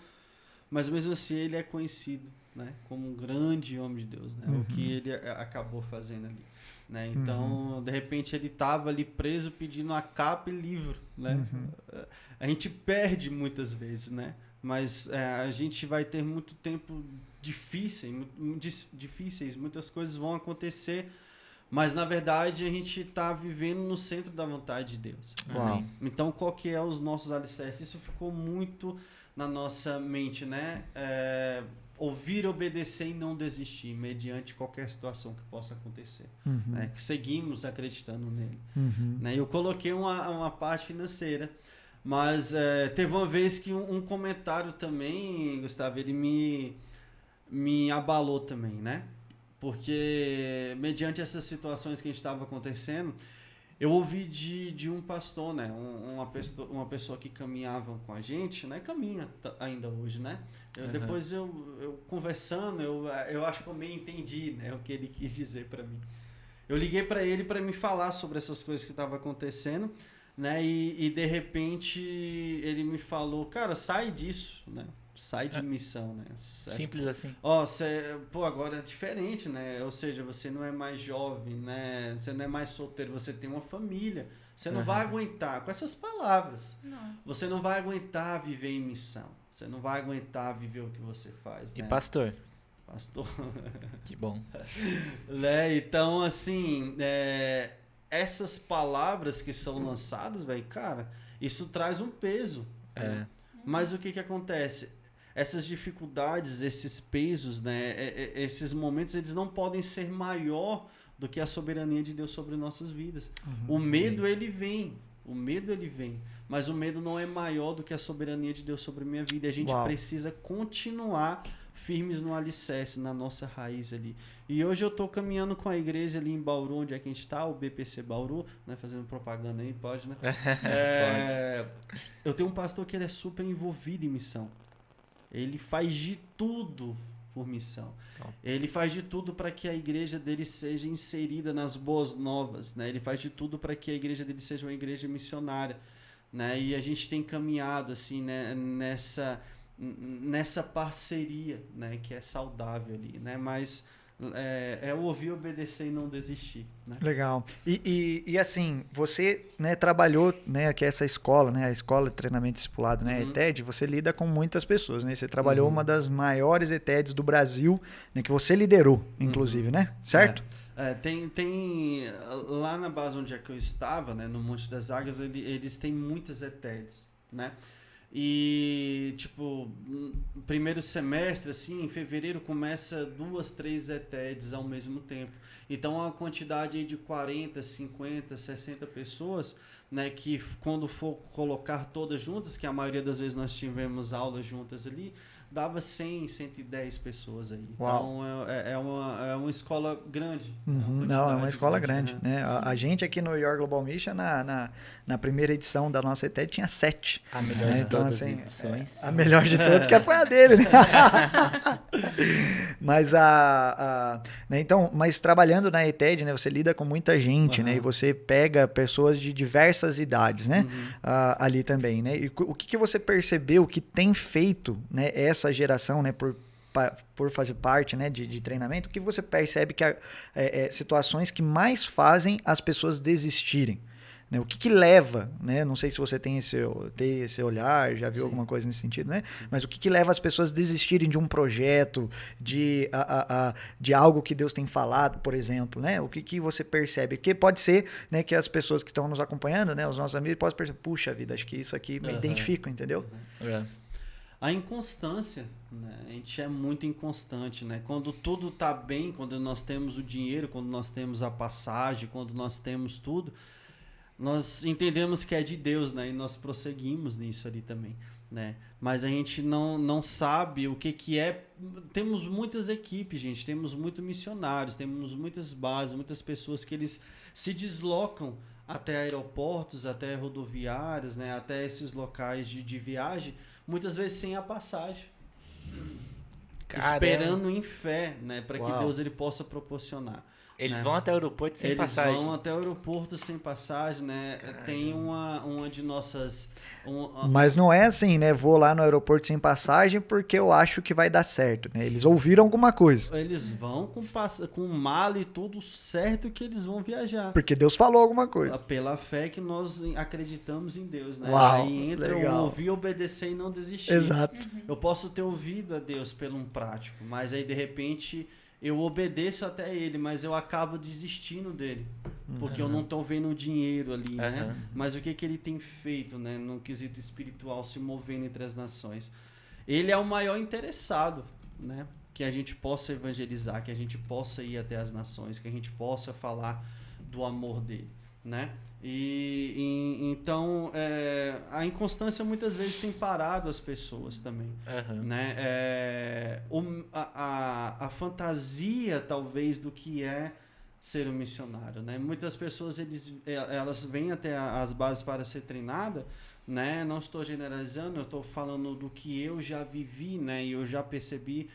mas mesmo assim ele é conhecido, né, como um grande homem de Deus, né? O que ele acabou fazendo ali, né? Então, de repente ele estava ali preso pedindo a capa e livro, né? A gente perde muitas vezes, né? Mas a gente vai ter muito tempo difíceis, muitas coisas vão acontecer, mas na verdade a gente está vivendo no centro da vontade de Deus.
Uau.
Então, qual que é os nossos alicerces? Isso ficou muito na nossa mente, né? Ouvir, obedecer e não desistir, mediante qualquer situação que possa acontecer. Né? Seguimos acreditando nele. Né? Eu coloquei uma parte financeira. Mas teve uma vez que um comentário também, Gustavo, ele me abalou também, né? Porque mediante essas situações que a gente estava acontecendo, eu ouvi de um pastor, né? Uma pessoa que caminhava com a gente, né? Caminha ainda hoje, né? Depois eu conversando, eu acho que eu meio entendi, né? O que ele quis dizer para mim. Eu liguei para ele para me falar sobre essas coisas que estavam acontecendo, né? E de repente ele me falou, cara, sai disso, né? Sai de missão, né?
Simples assim.
Agora é diferente, né? Ou seja, você não é mais jovem, né? Você não é mais solteiro, você tem uma família. Você não vai aguentar, com essas palavras, você não vai aguentar viver em missão. Você não vai aguentar viver o que você faz,
E
né?
pastor? Que bom.
Então, assim, essas palavras que são lançadas, velho, cara, isso traz um peso. Né? Mas o que acontece? Essas dificuldades, esses pesos, né, esses momentos, eles não podem ser maior do que a soberania de Deus sobre nossas vidas. O medo, ele vem. Mas o medo não é maior do que a soberania de Deus sobre a minha vida. A gente precisa continuar firmes no alicerce, na nossa raiz ali. E hoje eu estou caminhando com a igreja ali em Bauru, onde é que a gente está, o BPC Bauru, né, fazendo propaganda aí, pode, né? Pode. Eu tenho um pastor que ele é super envolvido em missão. Ele faz de tudo por missão. Ele faz de tudo para que a igreja dele seja inserida nas boas novas, né? Ele faz de tudo para que a igreja dele seja uma igreja missionária, né? E a gente tem caminhado assim, né, nessa parceria, né, que é saudável ali, né? Mas ouvir, obedecer e não desistir, né?
Legal. E assim, você, né, trabalhou, né, que é essa escola, né, a Escola de Treinamento Discipulado, né, ETED, você lida com muitas pessoas, né? Você trabalhou uma das maiores ETEDs do Brasil, né, que você liderou, inclusive, né? Certo?
Tem lá na base onde é que eu estava, né, no Monte das Águias, eles têm muitas ETEDs, né? E, tipo, primeiro semestre, assim, em fevereiro começa 2, 3 ETEDs ao mesmo tempo. Então, a quantidade aí de 40, 50, 60 pessoas, né, que quando for colocar todas juntas, que a maioria das vezes nós tivemos aulas juntas ali, dava 100, 110 pessoas aí.
Uau.
Então, é uma escola grande.
Não, é uma escola grande, né? A gente aqui no Your Global Mission, na primeira edição da nossa ETED, tinha 7.
A melhor de
então,
todas
assim,
as edições.
A melhor de todas, que foi a dele, né? Mas né, então, mas trabalhando na ETED, né, você lida com muita gente, né? E você pega pessoas de diversas idades, né? Ali também, né? E o que você percebeu que tem feito, né, essa geração, né, por fazer parte, né, de treinamento, o que você percebe que situações que mais fazem as pessoas desistirem, né? O que que leva, né? Não sei se você tem esse olhar, já viu
Sim.
alguma coisa nesse sentido, né? Mas o que que leva as pessoas a desistirem de um projeto, de algo que Deus tem falado, por exemplo, né? O que que você percebe? Porque pode ser, né, que as pessoas que estão nos acompanhando, né, os nossos amigos, podem perceber, puxa vida, acho que isso aqui me identifica, entendeu?
É.
A inconstância, né? A gente é muito inconstante, né? Quando tudo tá bem, quando nós temos o dinheiro, quando nós temos a passagem, quando nós temos tudo, nós entendemos que é de Deus, né? E nós prosseguimos nisso ali também, né? Mas a gente não sabe o que é. Temos muitas equipes, gente, temos muitos missionários, temos muitas bases, muitas pessoas que eles se deslocam até aeroportos, até rodoviárias, né? Até esses locais de viagem, muitas vezes sem a passagem.
Caramba.
Esperando em fé, né? Para que
Uau.
Deus ele possa proporcionar.
Eles
né?
vão até o aeroporto sem
Eles
passagem.
vão até o aeroporto sem passagem, né?
Caramba.
Tem uma de nossas...
Mas não é assim, né? Vou lá no aeroporto sem passagem porque eu acho que vai dar certo, né? Eles ouviram alguma coisa.
Eles vão com mala e tudo certo que eles vão viajar.
Porque Deus falou alguma coisa.
Pela fé que nós acreditamos em Deus, né?
Uau,
Aí entra
legal.
o ouvir, obedecer e não desistir.
Exato.
Eu posso ter ouvido a Deus pelo um prático, mas aí de repente eu obedeço até ele, mas eu acabo desistindo dele. Porque eu não estou vendo o dinheiro ali, né?
Aham.
Mas o que ele tem feito, né? No quesito espiritual, se movendo entre as nações. Ele é o maior interessado, né? Que a gente possa evangelizar, que a gente possa ir até as nações, que a gente possa falar do amor dele, né? Então, a inconstância muitas vezes tem parado as pessoas também.
Aham.
Né? A fantasia, talvez, do que é ser um missionário. Né? Muitas pessoas elas vêm até as bases para ser treinada, né? Não estou generalizando, eu estou falando do que eu já vivi, né? E eu já percebi.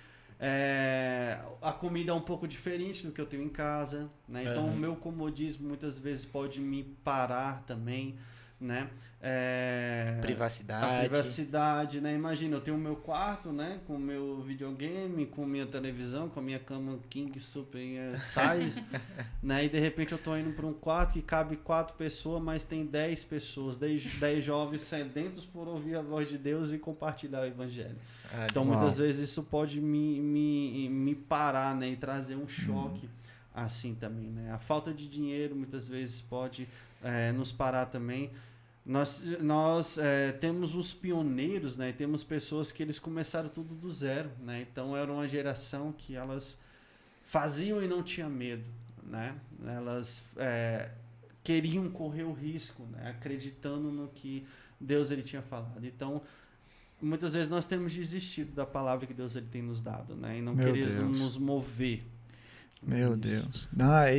A comida é um pouco diferente do que eu tenho em casa, né? Então o meu comodismo muitas vezes pode me parar também, né?
Privacidade.
A privacidade, né? Imagina, eu tenho o meu quarto, né? Com o meu videogame, com minha televisão, com a minha cama King Super Size, né? E de repente eu tô indo para um quarto que cabe 4 pessoas, mas tem 10 pessoas, 10 jovens sedentos por ouvir a voz de Deus e compartilhar o evangelho. Então muitas vezes isso pode me parar, né? E trazer um choque assim também, né? A falta de dinheiro muitas vezes pode nos parar também. Nós temos os pioneiros, né? E temos pessoas que eles começaram tudo do zero, né? Então era uma geração que elas faziam e não tinham medo, né? Elas queriam correr o risco, né? Acreditando no que Deus ele tinha falado. Então muitas vezes nós temos desistido da palavra que Deus ele tem nos dado, né? E não queremos nos mover.
Meu Deus.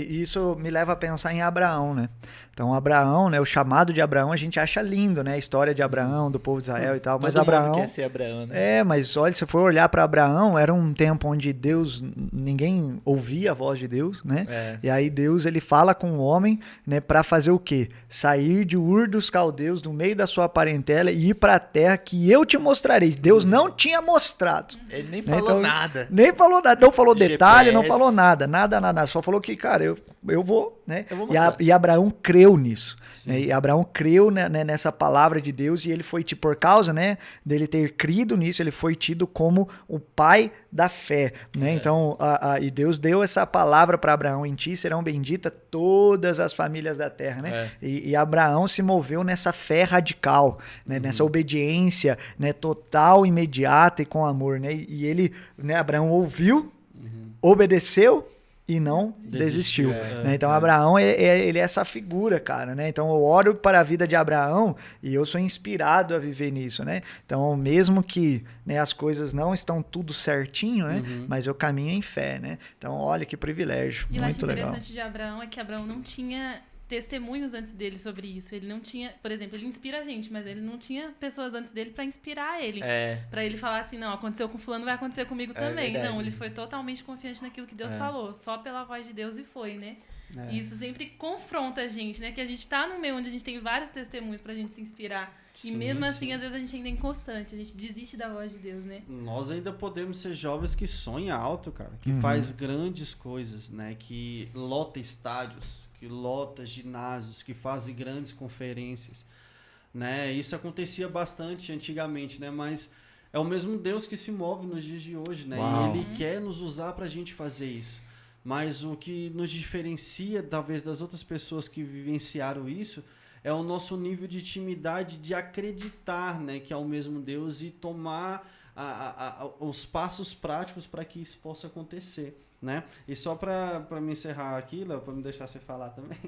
Isso me leva a pensar em Abraão, né? Então, Abraão, né? O chamado de Abraão, a gente acha lindo, né? A história de Abraão, do povo de Israel e tal. Mas
Todo
Abraão...
mundo quer ser Abraão, né?
mas olha, se for olhar para Abraão, era um tempo onde ninguém ouvia a voz de Deus, né? E aí Deus, ele fala com o homem, né? Para fazer o quê? Sair de Ur dos Caldeus, do meio da sua parentela e ir para a terra que eu te mostrarei. Deus não tinha mostrado.
Ele nem
Né?
falou
Então,
nada.
Nem falou nada, não falou detalhe, não
GPS.
falou nada. Só falou que, cara, eu vou, né?
Eu vou mostrar.
E Abraão creu nisso. Né? E Abraão creu, né, nessa palavra de Deus e ele foi, por causa, né, dele ter crido nisso, ele foi tido como o pai da fé, né? Então, e Deus deu essa palavra para Abraão: em ti serão benditas todas as famílias da terra, né? E Abraão se moveu nessa fé radical, né? Nessa obediência, né, total, imediata e com amor, né? E ele, né, Abraão ouviu, obedeceu e não desistiu. Né? Então, Abraão, ele é essa figura, cara, né? Então, eu oro para a vida de Abraão e eu sou inspirado a viver nisso, né? Então, mesmo que, né, as coisas não estão tudo certinho, né? Mas eu caminho em fé, né? Então, olha que privilégio.
E eu acho
Muito legal.
interessante de Abraão é que Abraão não tinha testemunhos antes dele sobre isso. Ele não tinha, por exemplo, ele inspira a gente, mas ele não tinha pessoas antes dele para inspirar ele. Pra ele falar assim, não, aconteceu com fulano, vai acontecer comigo também.
Verdade.
Não, ele foi totalmente confiante naquilo que Deus falou, só pela voz de Deus e foi, né? E isso sempre confronta a gente, né? Que a gente tá no meio onde a gente tem vários testemunhos pra gente se inspirar. E mesmo assim, às vezes a gente ainda é inconstante, a gente desiste da voz de Deus, né?
Nós ainda podemos ser jovens que sonham alto, cara, que faz grandes coisas, né? Que lota estádios, que lota ginásios, que faz grandes conferências, né? Isso acontecia bastante antigamente, né? Mas é o mesmo Deus que se move nos dias de hoje, né?
Uau.
E Ele quer nos usar para a gente fazer isso. Mas o que nos diferencia, talvez, das outras pessoas que vivenciaram isso, é o nosso nível de intimidade de acreditar, né, que é o mesmo Deus e tomar os passos práticos para que isso possa acontecer, né? E só para me encerrar aqui, Léo, para me deixar você falar também,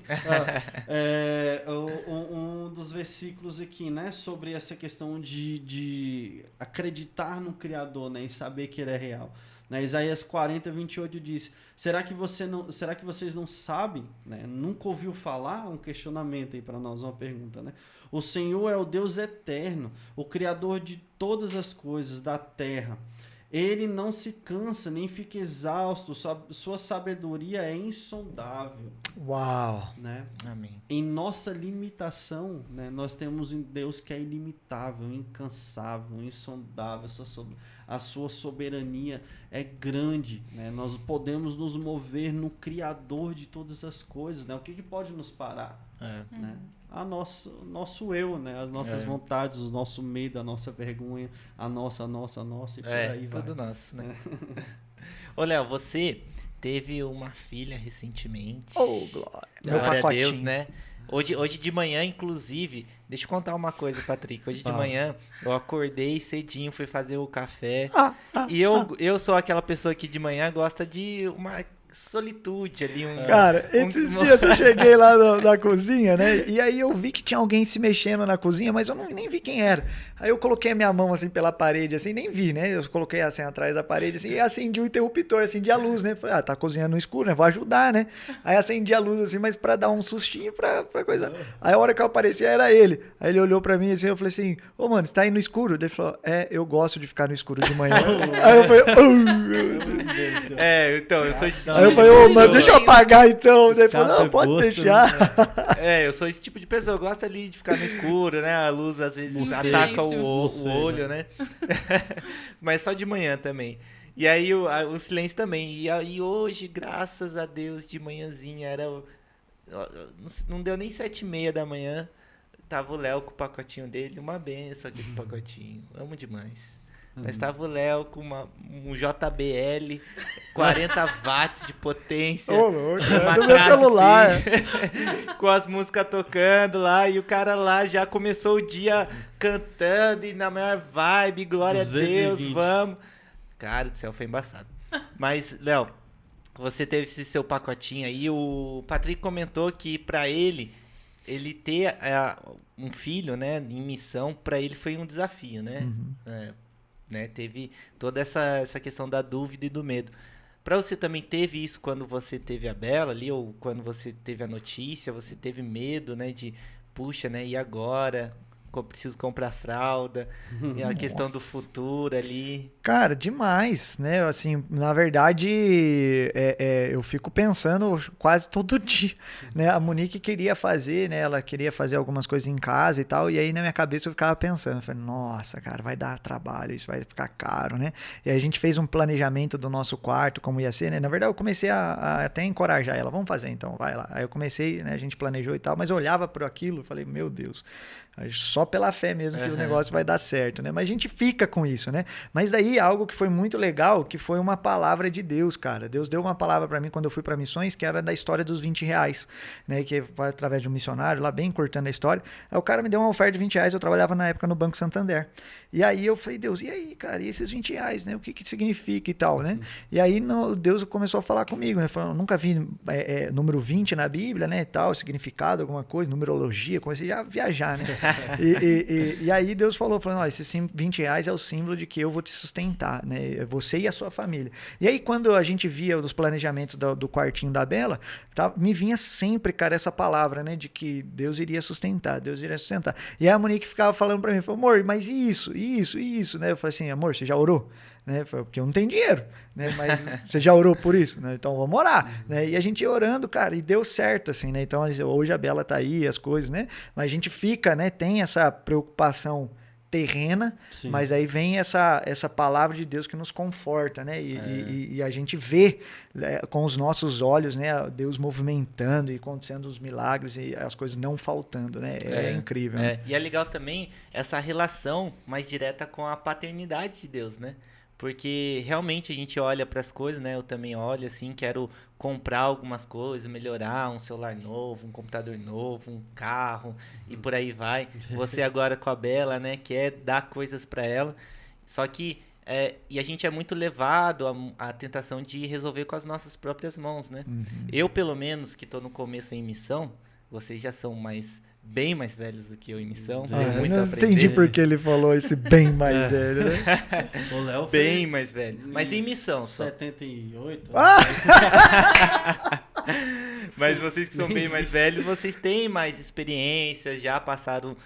um dos versículos aqui, né, sobre essa questão de acreditar no Criador, né, e saber que Ele é real. Né, Isaías 40, 28 diz: será que vocês não sabem, né? Nunca ouviu falar? Um questionamento aí para nós, uma pergunta, né? O Senhor é o Deus eterno, o Criador de todas as coisas da terra. Ele não se cansa, nem fica exausto, sua sabedoria é insondável.
Uau!
Né?
Amém.
Em nossa limitação, né, nós temos um Deus que é ilimitável, incansável, insondável. A sua soberania é grande. Né? Nós podemos nos mover no Criador de todas as coisas. Né? O que pode nos parar? Né? Nosso eu, né? As nossas vontades, o nosso medo, a nossa vergonha, a nossa e por aí vai.
Tudo nosso, né? Ô, Léo, você teve uma filha recentemente.
Oh, glória.
Glória a Deus, né? Hoje de manhã, inclusive, deixa eu contar uma coisa, Patrick. Hoje de manhã, eu acordei cedinho, fui fazer o café. E eu sou aquela pessoa que de manhã gosta de uma solitude ali.
Cara, esses dias eu cheguei lá na cozinha, né? E aí eu vi que tinha alguém se mexendo na cozinha, mas eu nem vi quem era. Aí eu coloquei a minha mão assim pela parede, assim, nem vi, né? Eu coloquei assim atrás da parede, assim, e acendi o interruptor, acendi a luz, né? Falei, tá cozinhando no escuro, né? Vou ajudar, né? Aí acendi a luz assim, mas pra dar um sustinho, pra coisa. Aí a hora que eu apareci era ele. Aí ele olhou pra mim assim, eu falei assim, ô mano, você tá aí no escuro? Ele falou, eu gosto de ficar no escuro de manhã. Aí eu falei,
então, eu sou
Aí eu falei, mano, deixa eu apagar então. Daí ele falou, não, pode deixar.
Eu sou esse tipo de pessoa, eu gosto ali de ficar no escuro, né? A luz às vezes ataca o olho, né? Mas só de manhã também. E aí o silêncio também. E aí hoje, graças a Deus, de manhãzinha, não deu nem 7h30 da manhã, tava o Léo com o pacotinho dele, uma benção aquele pacotinho. Amo demais. Mas tava o Léo com um JBL, 40 watts de potência.
Ô, louco,
do
meu celular.
Assim, com as músicas tocando lá, e o cara lá já começou o dia cantando e na maior vibe, glória 220. A Deus, vamos. Cara do céu, foi embaçado. Mas, Léo, você teve esse seu pacotinho aí, o Patrick comentou que pra ele ter um filho, né, em missão, pra ele foi um desafio, né? Né, teve toda essa questão da dúvida e do medo. Para você também teve isso quando você teve a Bela ali, ou quando você teve a notícia, você teve medo, né, de, puxa, né, e agora? Preciso comprar fralda, e a questão do futuro ali.
Cara, demais, né? Assim, na verdade, eu fico pensando quase todo dia, né? A Monique queria fazer, né? Ela queria fazer algumas coisas em casa e tal, e aí na minha cabeça eu ficava pensando, eu falei, nossa, cara, vai dar trabalho, isso vai ficar caro, né? E aí a gente fez um planejamento do nosso quarto, como ia ser, né? Na verdade, eu comecei a até encorajar ela, vamos fazer então, vai lá. Aí eu comecei, né? A gente planejou e tal, mas eu olhava por aquilo e falei, meu Deus, só pela fé mesmo que o negócio vai dar certo, né? Mas a gente fica com isso, né? Mas daí algo que foi muito legal, que foi uma palavra de Deus, cara. Deus deu uma palavra para mim quando eu fui para missões, que era da história dos R$20, né? Que foi através de um missionário, lá bem cortando a história. Aí o cara me deu uma oferta de R$20, eu trabalhava na época no Banco Santander. E aí eu falei, Deus, e aí, cara, e esses R$20, né? O que significa e tal, né? E aí Deus começou a falar comigo, né? Falando, nunca vi número 20 na Bíblia, né? E tal, significado, alguma coisa, numerologia, comecei a viajar, né? E aí Deus falou, ó, esses R$20 é o símbolo de que eu vou te sustentar, né? Você e a sua família. E aí quando a gente via os planejamentos do quartinho da Bela, me vinha sempre, cara, essa palavra, né? De que Deus iria sustentar, Deus iria sustentar. E aí a Monique ficava falando pra mim, falou, amor, mas isso, né? Eu falei assim, amor, você já orou? Né? Porque eu não tenho dinheiro, né? Mas você já orou por isso, né? Então vamos orar, né? E a gente ia orando, cara, e deu certo, assim, né? Então hoje a Bela tá aí, as coisas, né? Mas a gente fica, né? Tem essa preocupação terrena,
Sim.
mas aí vem essa palavra de Deus que nos conforta, né? E a gente vê com os nossos olhos, né? Deus movimentando e acontecendo os milagres e as coisas não faltando, né? É incrível. Né?
E é legal também essa relação mais direta com a paternidade de Deus, né? Porque realmente a gente olha para as coisas, né? Eu também olho assim, quero comprar algumas coisas, melhorar um celular novo, um computador novo, um carro e por aí vai. Você agora com a Bela, né? Quer dar coisas para ela. Só que e a gente é muito levado à tentação de resolver com as nossas próprias mãos, né? Eu, pelo menos, que estou no começo em missão, vocês já são bem mais velhos do que eu em missão. Tenho muito
eu
a
não
aprender.
entendi porque ele falou esse bem mais velho, né?
O Léo
Bem
fez
mais velho. Mas em missão só.
78.
Mas vocês que são bem mais velhos, vocês têm mais experiência, já passaram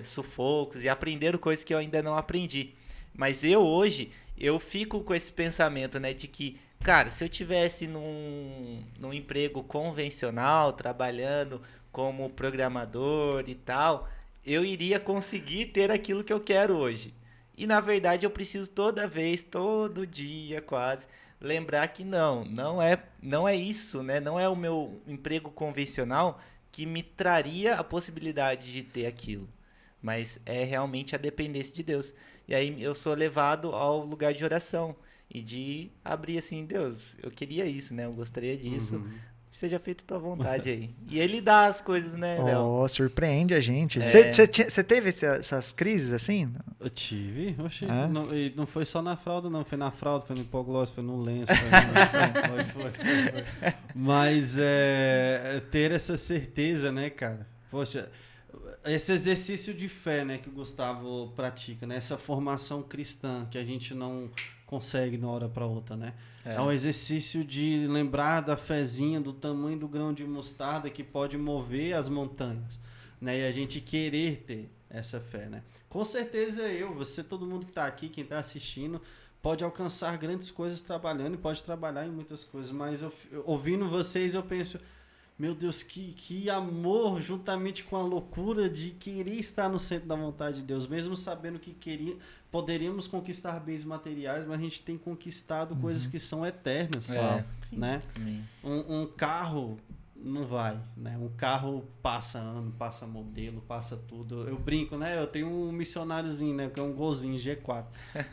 sufocos e aprenderam coisas que eu ainda não aprendi. Mas hoje, eu fico com esse pensamento, né, de que, cara, se eu tivesse num emprego convencional, trabalhando como programador e tal, eu iria conseguir ter aquilo que eu quero hoje. E, na verdade, eu preciso todo dia quase, lembrar que não é isso, né? Não é o meu emprego convencional que me traria a possibilidade de ter aquilo. Mas é realmente a dependência de Deus. E aí eu sou levado ao lugar de oração e de abrir assim, Deus, eu queria isso, né? Eu gostaria disso. Seja feita a tua vontade aí. E ele dá as coisas, né, Léo?
Surpreende a gente. Você teve essas crises assim?
Eu tive. Oxi,
Ah.
não foi só na fralda, não. Foi na fralda, foi no hipoglós, foi no lenço. Foi. Mas ter essa certeza, né, cara? Poxa, esse exercício de fé, né, que o Gustavo pratica, né? Essa formação cristã que a gente não consegue de uma hora para outra, né? É um exercício de lembrar da fezinha, do tamanho do grão de mostarda que pode mover as montanhas, né? E a gente querer ter essa fé, né? Com certeza você, todo mundo que está aqui, quem está assistindo, pode alcançar grandes coisas trabalhando e pode trabalhar em muitas coisas, mas ouvindo vocês eu penso, meu Deus, que amor juntamente com a loucura de querer estar no centro da vontade de Deus, mesmo sabendo que poderíamos conquistar bens materiais, mas a gente tem conquistado coisas que são eternas, né? Um carro não vai, né? Um carro passa ano, passa modelo, passa tudo. Eu brinco, né? Eu tenho um missionáriozinho, né? Que é um Golzinho G4.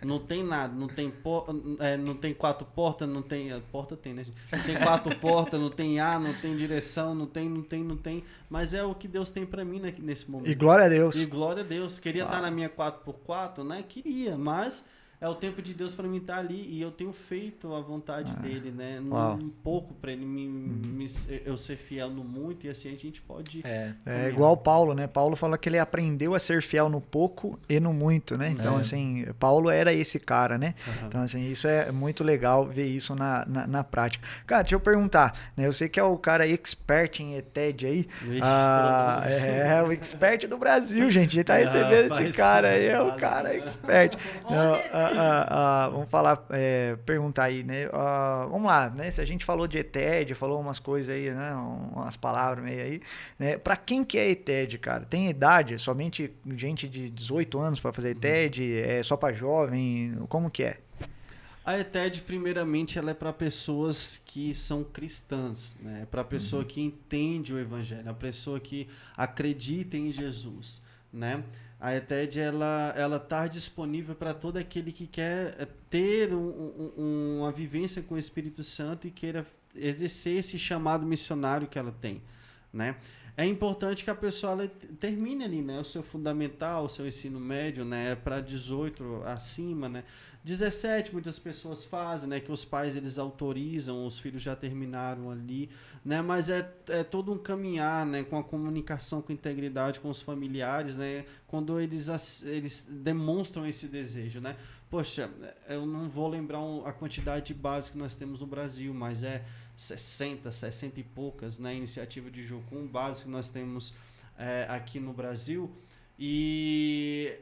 Não tem nada, não tem quatro portas, não tem... Porta tem, né, gente? Não tem quatro portas, não tem ar, não tem direção, não tem. Mas é o que Deus tem pra mim, né, nesse momento.
E glória a Deus.
E glória a Deus. Queria estar na minha 4x4, né? Queria, mas... É o tempo de Deus para mim estar ali e eu tenho feito a vontade dele, né? Um pouco para ele eu ser fiel no muito e assim a gente pode...
É igual Paulo, né? Paulo fala que ele aprendeu a ser fiel no pouco e no muito, né? Então, assim, Paulo era esse cara, né? Então, assim, isso é muito legal ver isso na prática. Cara, deixa eu perguntar, né? Eu sei que é o cara expert em ETED aí. O expert do Brasil, gente. A gente tá recebendo esse cara aí, é o cara expert. Vamos falar, perguntar aí, né? Vamos lá, né? Se a gente falou de ETED, falou umas coisas aí, né? Umas palavras meio aí, né? Pra quem que é ETED, cara? Tem idade? Somente gente de 18 anos para fazer ETED? É só pra jovem? Como que é?
A ETED, primeiramente, ela é para pessoas que são cristãs, né? Para pessoa que entende o evangelho, a pessoa que acredita em Jesus, né? A ETED, ela tá disponível para todo aquele que quer ter uma vivência com o Espírito Santo e queira exercer esse chamado missionário que ela tem, né? É importante que a pessoa ela termine ali, né? O seu fundamental, o seu ensino médio, né? Para 18 acima, né? 17 muitas pessoas fazem, né? Que os pais eles autorizam, os filhos já terminaram ali, né? Mas é todo um caminhar, né? Com a comunicação com integridade com os familiares, né? Quando eles demonstram esse desejo, né? Poxa, eu não vou lembrar a quantidade de bases que nós temos no Brasil, mas 60 e poucas, né? Iniciativa de Jocum, base que nós temos aqui no Brasil. E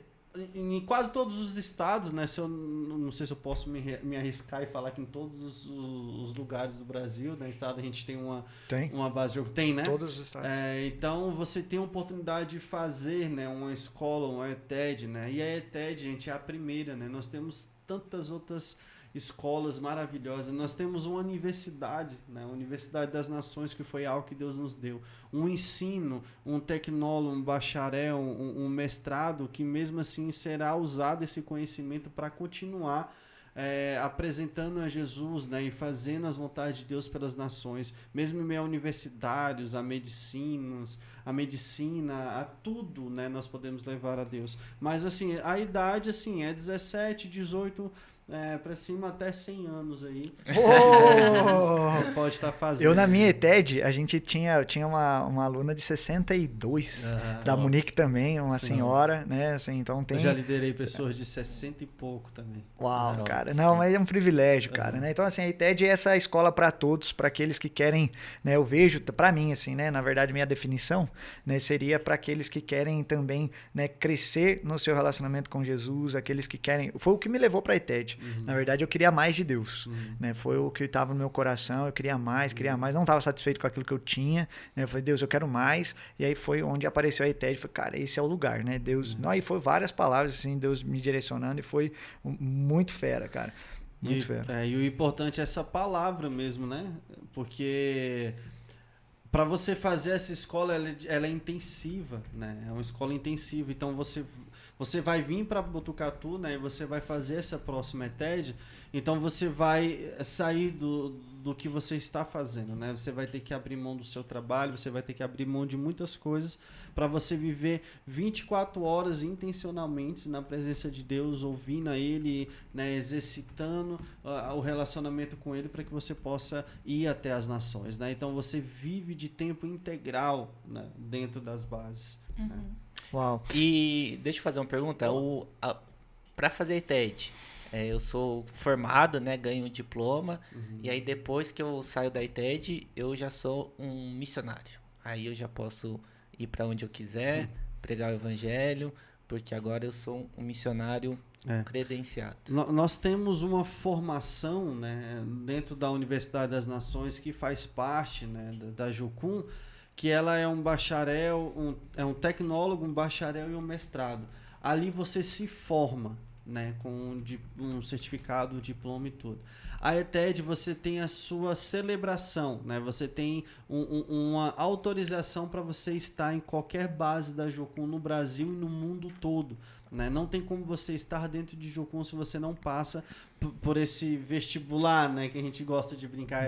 em quase todos os estados, né? Se eu, não sei se eu posso me arriscar e falar que em todos os lugares do Brasil, né? Estado a gente tem uma base de jogo. Tem, né?
Todos os estados.
Então você tem a oportunidade de fazer, né, uma escola, uma ETED, né? E a ETED, gente, é a primeira, né? Nós temos tantas outras escolas maravilhosas. Nós temos uma universidade, né? A Universidade das Nações, que foi algo que Deus nos deu. Um ensino, um tecnólogo, um bacharel, um mestrado, que mesmo assim será usado esse conhecimento para continuar apresentando a Jesus, né, e fazendo as vontades de Deus pelas nações, mesmo em meio a universitários, a medicina, a tudo, né, nós podemos levar a Deus. Mas assim, a idade assim, é 17, 18 para cima até 100 anos aí. Você pode estar fazendo.
Eu, na minha ETED, a gente tinha uma aluna de 62, da Munique também, uma senhora, né? Assim, então tem...
Eu já liderei pessoas de 60 e pouco também.
Uau, cara. Não, mas é um privilégio, cara, né? Então, assim, a ETED é essa escola para todos, para aqueles que querem, né? Eu vejo, para mim, assim, né? Na verdade, minha definição, né? Seria para aqueles que querem também, né? Crescer no seu relacionamento com Jesus, aqueles que querem... Foi o que me levou para a ETED. Na verdade, eu queria mais de Deus, né? Foi o que estava no meu coração, eu queria mais, não estava satisfeito com aquilo que eu tinha, né? Eu falei, Deus, eu quero mais, e aí foi onde apareceu a ETED, falei, cara, esse é o lugar, né? Deus, não, aí foi várias palavras, assim, Deus me direcionando, e foi muito fera, cara, muito fera.
E o importante é essa palavra mesmo, né? Porque... para você fazer essa escola, ela é intensiva, né? É uma escola intensiva. Então, você vai vir para Botucatu, né? E você vai fazer essa próxima ETED. Então, você vai sair do que você está fazendo, né? Você vai ter que abrir mão do seu trabalho, você vai ter que abrir mão de muitas coisas para você viver 24 horas intencionalmente na presença de Deus, ouvindo a Ele, né? Exercitando o relacionamento com Ele para que você possa ir até as nações, né? Então, você vive de tempo integral, né? Dentro das bases. Né?
Uau.
E deixa eu fazer uma pergunta. Para fazer TED, eu sou formado, né? Ganho um diploma. E aí depois que eu saio da ITED, eu já sou um missionário. Aí eu já posso ir para onde eu quiser, pregar o evangelho, porque agora eu sou um missionário credenciado.
Nós temos uma formação, né, dentro da Universidade das Nações que faz parte, né, da Jucum, que ela é um bacharel, um tecnólogo, um bacharel e um mestrado. Ali você se forma, né, com um certificado, um diploma e tudo. A ETED, você tem a sua celebração, né? Você tem uma autorização para você estar em qualquer base da Jocum no Brasil e no mundo todo, né? Não tem como você estar dentro de Jocum se você não passa por esse vestibular, né, que a gente gosta de brincar,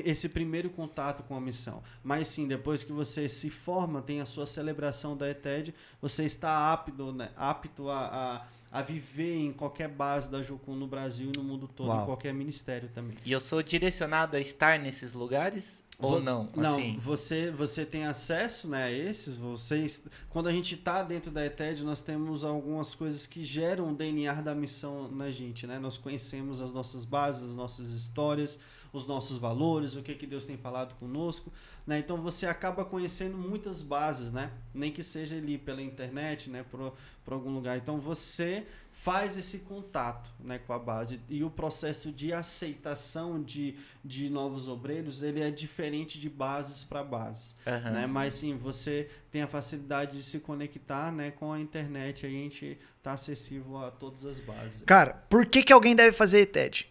esse primeiro contato com a missão. Mas sim, depois que você se forma, tem a sua celebração da ETED, você está apto, né, a viver em qualquer base da Jocum no Brasil e no mundo todo, em qualquer ministério também.
E eu sou direcionado a estar nesses lugares ou não?
Não,
assim?
você tem acesso, né, a esses. Quando a gente está dentro da ETED, nós temos algumas coisas que geram o DNA da missão na gente, né? Nós conhecemos as nossas bases, as nossas histórias, os nossos valores, o que Deus tem falado conosco, né? Então você acaba conhecendo muitas bases, né? Nem que seja ali pela internet, né, por algum lugar. Então você faz esse contato, né, com a base, e o processo de aceitação de novos obreiros, ele é diferente de bases para bases, né? Mas sim, você tem a facilidade de se conectar, né, com a internet, aí a gente está acessível a todas as bases.
Cara, por que alguém deve fazer ETED?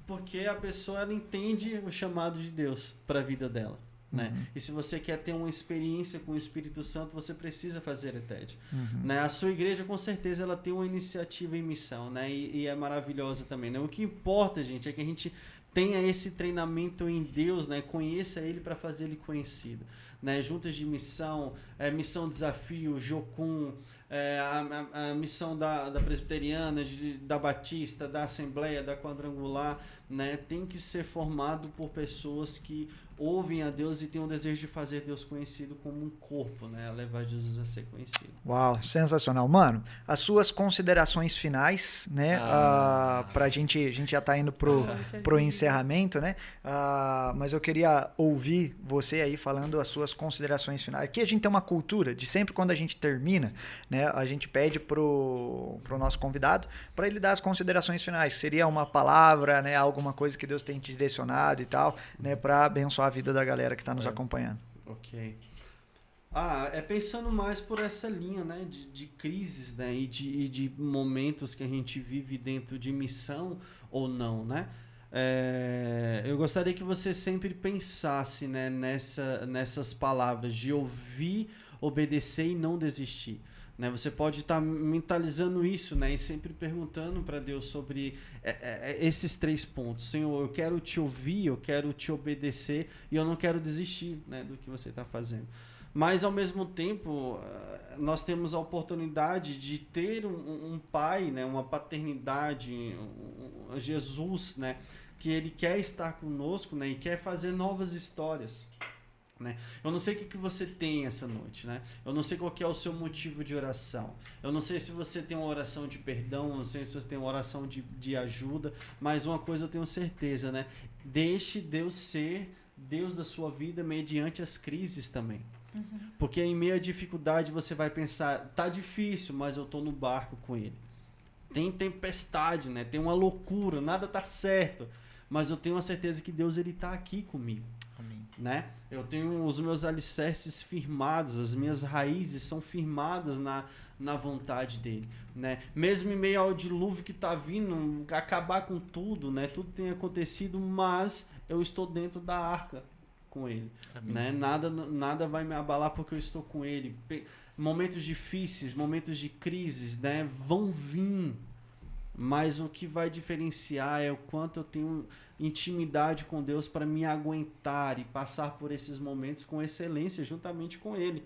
Porque a pessoa, ela entende o chamado de Deus para a vida dela. Né? E se você quer ter uma experiência com o Espírito Santo, você precisa fazer ETED. Né? A sua igreja, com certeza, ela tem uma iniciativa em missão, né? E é maravilhosa também, né? O que importa, gente, é que a gente tenha esse treinamento em Deus, né? Conheça Ele para fazer Ele conhecido, né? Juntas de missão, missão desafio, Jocum, a missão da presbiteriana, da batista, da assembleia, da quadrangular, né, tem que ser formado por pessoas que ouvem a Deus e têm o desejo de fazer Deus conhecido como um corpo, né, a levar Jesus a ser conhecido.
Uau, sensacional. Mano, as suas considerações finais, né? A gente já tá indo pro encerramento, né? Mas eu queria ouvir você aí falando as suas considerações finais. Aqui a gente tem uma cultura de sempre quando a gente termina, né? A gente pede pro nosso convidado para ele dar as considerações finais. Seria uma palavra, né? Alguma coisa que Deus tem te direcionado e tal, né? Para abençoar a vida da galera que está nos acompanhando.
Ok. É pensando mais por essa linha, né, de crises, né, e de momentos que a gente vive dentro de missão ou não, né? Eu gostaria que você sempre pensasse, né, nessas palavras de ouvir, obedecer e não desistir. Né? Você pode estar mentalizando isso, né? E sempre perguntando para Deus sobre esses 3 pontos. Senhor, eu quero te ouvir, eu quero te obedecer e eu não quero desistir, né, do que você está fazendo. Mas, ao mesmo tempo, nós temos a oportunidade de ter um pai, né, uma paternidade, Jesus, né, que ele quer estar conosco, né, e quer fazer novas histórias. Né? Eu não sei o que você tem essa noite, né? Eu não sei qual que é o seu motivo de oração. Eu não sei se você tem uma oração de perdão, eu não sei se você tem uma oração de ajuda, mas uma coisa eu tenho certeza, né? Deixe Deus ser Deus da sua vida mediante as crises também. Porque em meio à dificuldade você vai pensar, tá difícil, mas eu tô no barco com ele. Tem tempestade, né? Tem uma loucura, nada tá certo, mas eu tenho a certeza que Deus ele tá aqui comigo.
Amém.
Né? Eu tenho os meus alicerces firmados, as minhas raízes são firmadas na vontade dele, né? Mesmo em meio ao dilúvio que está vindo, acabar com tudo, né? Tudo tem acontecido, mas eu estou dentro da arca com ele, né? Nada vai me abalar porque eu estou com ele. Momentos difíceis, momentos de crises, né? Vão vir, mas o que vai diferenciar é o quanto eu tenho intimidade com Deus para me aguentar e passar por esses momentos com excelência juntamente com ele,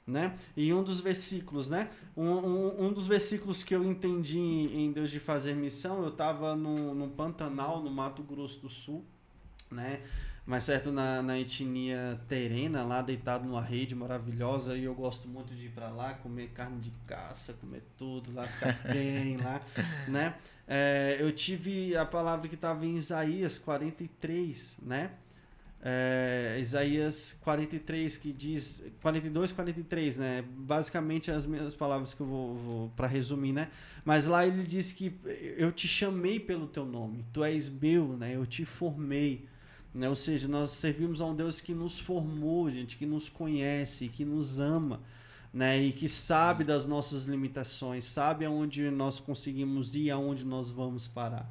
né? E um dos versículos, né? Um dos versículos que eu entendi em Deus de fazer missão, eu estava no Pantanal, no Mato Grosso do Sul, né? Mas certo, na etnia terena, lá deitado numa rede maravilhosa, e eu gosto muito de ir para lá, comer carne de caça, comer tudo lá, ficar bem lá, né? Eu tive a palavra que estava em Isaías 43, né? Isaías 43, que diz, 42, 43, né? Basicamente as mesmas palavras que eu vou para resumir, né? Mas lá ele diz que eu te chamei pelo teu nome, tu és meu, né? Eu te formei. Né? Ou seja, nós servimos a um Deus que nos formou, gente, que nos conhece, que nos ama, né? E que sabe das nossas limitações, sabe aonde nós conseguimos ir, aonde nós vamos parar.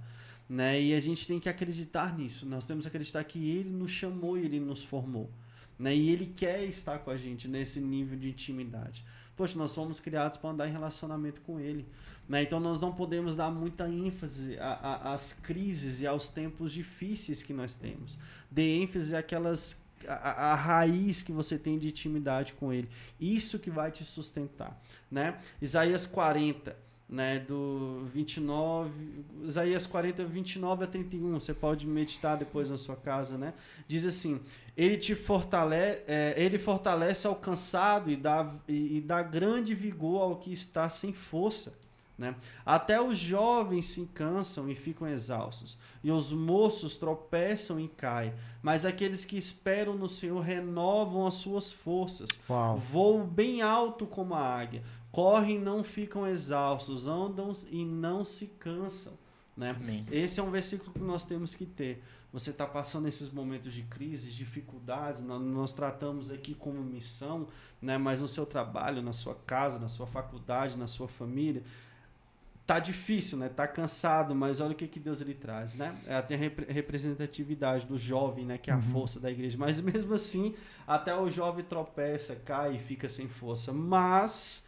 Né? E a gente tem que acreditar nisso, nós temos que acreditar que Ele nos chamou e Ele nos formou. Né? E Ele quer estar com a gente nesse nível de intimidade. Poxa, nós fomos criados para andar em relacionamento com Ele. Né? Então nós não podemos dar muita ênfase às crises e aos tempos difíceis que nós temos. Dê ênfase a raiz que você tem de intimidade com Ele. Isso que vai te sustentar. Né? Isaías 40, né, do 29, Isaías 40, 29 a 31, você pode meditar depois na sua casa, né? Diz assim, ele fortalece ao cansado e dá grande vigor ao que está sem força. Né? Até os jovens se cansam e ficam exaustos, e os moços tropeçam e caem, mas aqueles que esperam no Senhor renovam as suas forças.
Uau.
Voam bem alto como a águia, correm e não ficam exaustos, andam e não se cansam. Né? Esse é um versículo que nós temos que ter. Você está passando esses momentos de crise, dificuldades, nós tratamos aqui como missão, né? Mas no seu trabalho, na sua casa, na sua faculdade, na sua família, tá difícil, né? Tá cansado, mas olha o que Deus ele traz, né? Tem a representatividade do jovem, né? Que é a força da igreja. Mas mesmo assim, até o jovem tropeça, cai e fica sem força. Mas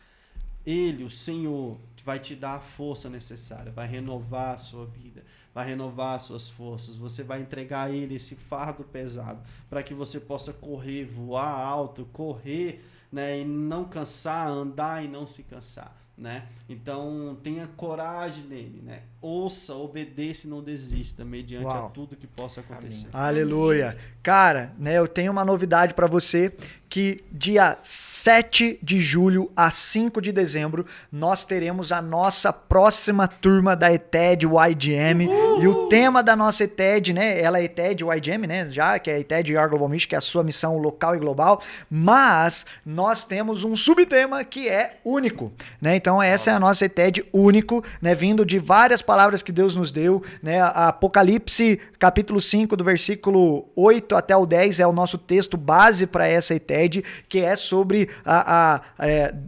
Ele, o Senhor, vai te dar a força necessária, vai renovar a sua vida, vai renovar as suas forças. Você vai entregar a Ele esse fardo pesado para que você possa correr, voar alto, correr, né? E não cansar, andar e não se cansar. né? Então, tenha coragem nele, né? Ouça, obedeça e não desista, mediante a tudo que possa acontecer.
Amém. Aleluia. Cara, né, eu tenho uma novidade para você, que dia 7 de julho a 5 de dezembro, nós teremos a nossa próxima turma da ETED YGM. E o tema da nossa ETED, né, ela é ETED YGM, né, já que é ETED Your Global Mission, que é a sua missão local e global, mas nós temos um subtema que é único, né? Então essa é a nossa ETED único, né, vindo de várias palavras que Deus nos deu, né? Apocalipse capítulo 5 do versículo 8 até o 10 é o nosso texto base para essa ETED, que é sobre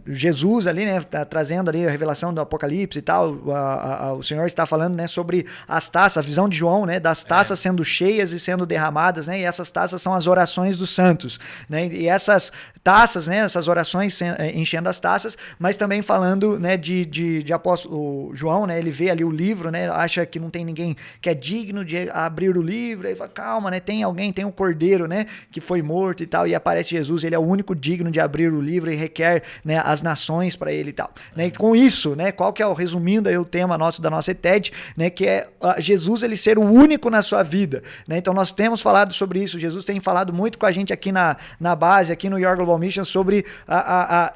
Jesus ali, né, tá trazendo ali a revelação do Apocalipse e tal. O Senhor está falando, né, sobre as taças, a visão de João, né, das taças sendo cheias e sendo derramadas, né, e essas taças são as orações dos santos, né, e essas taças, né, essas orações enchendo as taças, mas também falando, né, de apóstolo João, né, ele vê ali o livro, né, acha que não tem ninguém que é digno de abrir o livro, aí fala, calma, né, tem alguém, tem um cordeiro, né, que foi morto e tal, e aparece Jesus, ele é o único digno de abrir o livro e requer, né, as nações para ele e tal, né, e com isso, né, qual que é resumindo aí o tema nosso da nossa ETED, né, que é Jesus, ele ser o único na sua vida, né, então nós temos falado sobre isso, Jesus tem falado muito com a gente aqui na base, aqui no Your Global Mission, sobre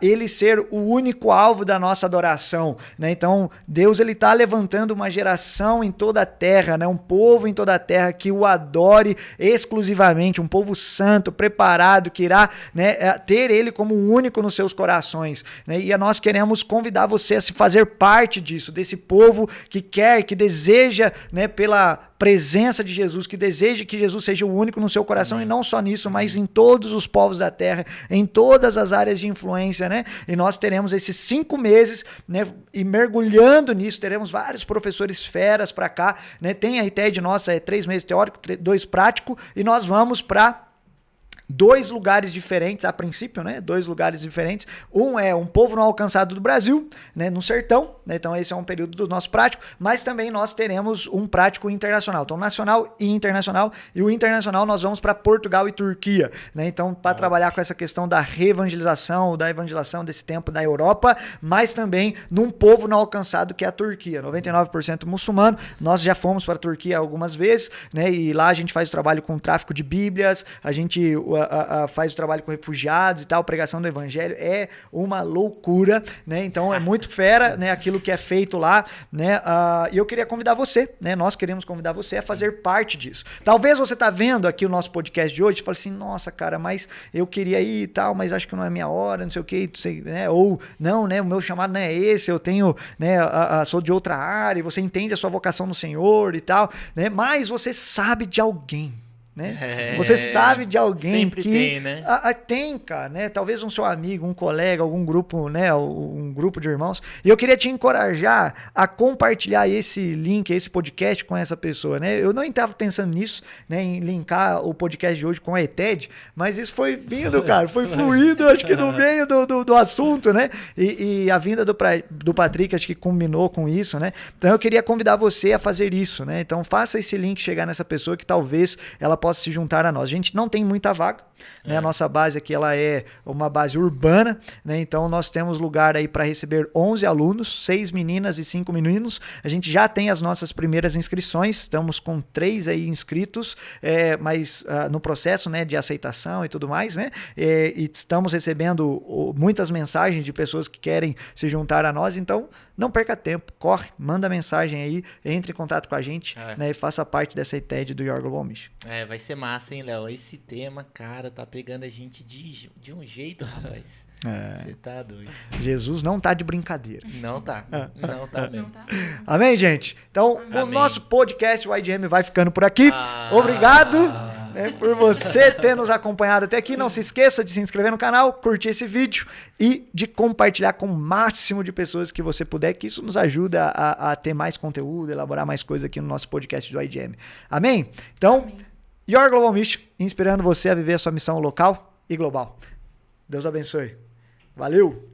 ele ser o único alvo da nossa adoração, né, então Deus, ele tá levantando uma geração em toda a terra, né, um povo em toda a terra que o adore exclusivamente, um povo santo, preparado, que irá, né, ter ele como o único nos seus corações, né, e nós queremos convidar você a se fazer parte disso, desse povo que quer, que deseja, né, pela presença de Jesus, que deseja que Jesus seja o único no seu coração. Amém. E não só nisso, mas em todos os povos da terra, em todas as áreas de influência, né? E nós teremos esses 5 meses, né? E mergulhando nisso, teremos vários professores feras para cá, né? Tem a ETED nossa, 3 meses teórico, 2 prático, e nós vamos para 2 lugares diferentes, a princípio, né? 2 lugares diferentes. Um é um povo não alcançado do Brasil, né? No sertão, né? Então esse é um período do nosso prático, mas também nós teremos um prático internacional, então nacional e internacional, e o internacional nós vamos para Portugal e Turquia, né? Então para trabalhar com essa questão da reevangelização, da evangelização desse tempo da Europa, mas também num povo não alcançado que é a Turquia, 99% muçulmano. Nós já fomos para a Turquia algumas vezes, né? E lá a gente faz o trabalho com tráfico de bíblias, a gente faz o trabalho com refugiados e tal, pregação do evangelho, é uma loucura, né? Então é muito fera, né, aquilo que é feito lá, né? E eu queria convidar você, né? Nós queremos convidar você a fazer parte disso. Talvez você tá vendo aqui o nosso podcast de hoje e fale assim, nossa, cara, mas eu queria ir e tal, mas acho que não é minha hora, não sei o que, né? Ou não, né? O meu chamado não é esse, eu tenho, né? Sou de outra área, e você entende a sua vocação no Senhor e tal, né? Mas você sabe de alguém, né? Você sabe de alguém
sempre
que
tem, né?
Tem, cara, né? Talvez um seu amigo, um colega, algum grupo, né? Um grupo de irmãos. E eu queria te encorajar a compartilhar esse link, esse podcast com essa pessoa, né? Eu não estava pensando nisso, né? Em linkar o podcast de hoje com a ETED, mas isso foi vindo, cara, foi fluido, acho que no meio do assunto, né? E a vinda do Patrick, acho que combinou com isso, né? Então eu queria convidar você a fazer isso, né? Então faça esse link chegar nessa pessoa que talvez ela possa se juntar a nós. A gente não tem muita vaga, né? A nossa base aqui, ela é uma base urbana, né? Então nós temos lugar aí para receber 11 alunos, 6 meninas e 5 meninos. A gente já tem as nossas primeiras inscrições, estamos com 3 aí inscritos, mas no processo, né, de aceitação e tudo mais, né? E estamos recebendo muitas mensagens de pessoas que querem se juntar a nós, então não perca tempo, corre, manda mensagem aí, entre em contato com a gente, né, e faça parte dessa ETED do Your Global Mission.
Vai ser massa, hein, Léo? Esse tema, cara, tá pegando a gente de um jeito, rapaz. Você tá doido.
Jesus não tá de brincadeira.
Não tá. Não tá mesmo.
Não tá?
Amém, gente? Então,
Amém.
o nosso podcast, o YGM, vai ficando por aqui. Obrigado, né, por você ter nos acompanhado até aqui. Não se esqueça de se inscrever no canal, curtir esse vídeo e de compartilhar com o máximo de pessoas que você puder, que isso nos ajuda a ter mais conteúdo, elaborar mais coisas aqui no nosso podcast do YGM. Amém? Então,
Amém.
Your Global Mission, inspirando você a viver a sua missão local e global. Deus abençoe. Valeu!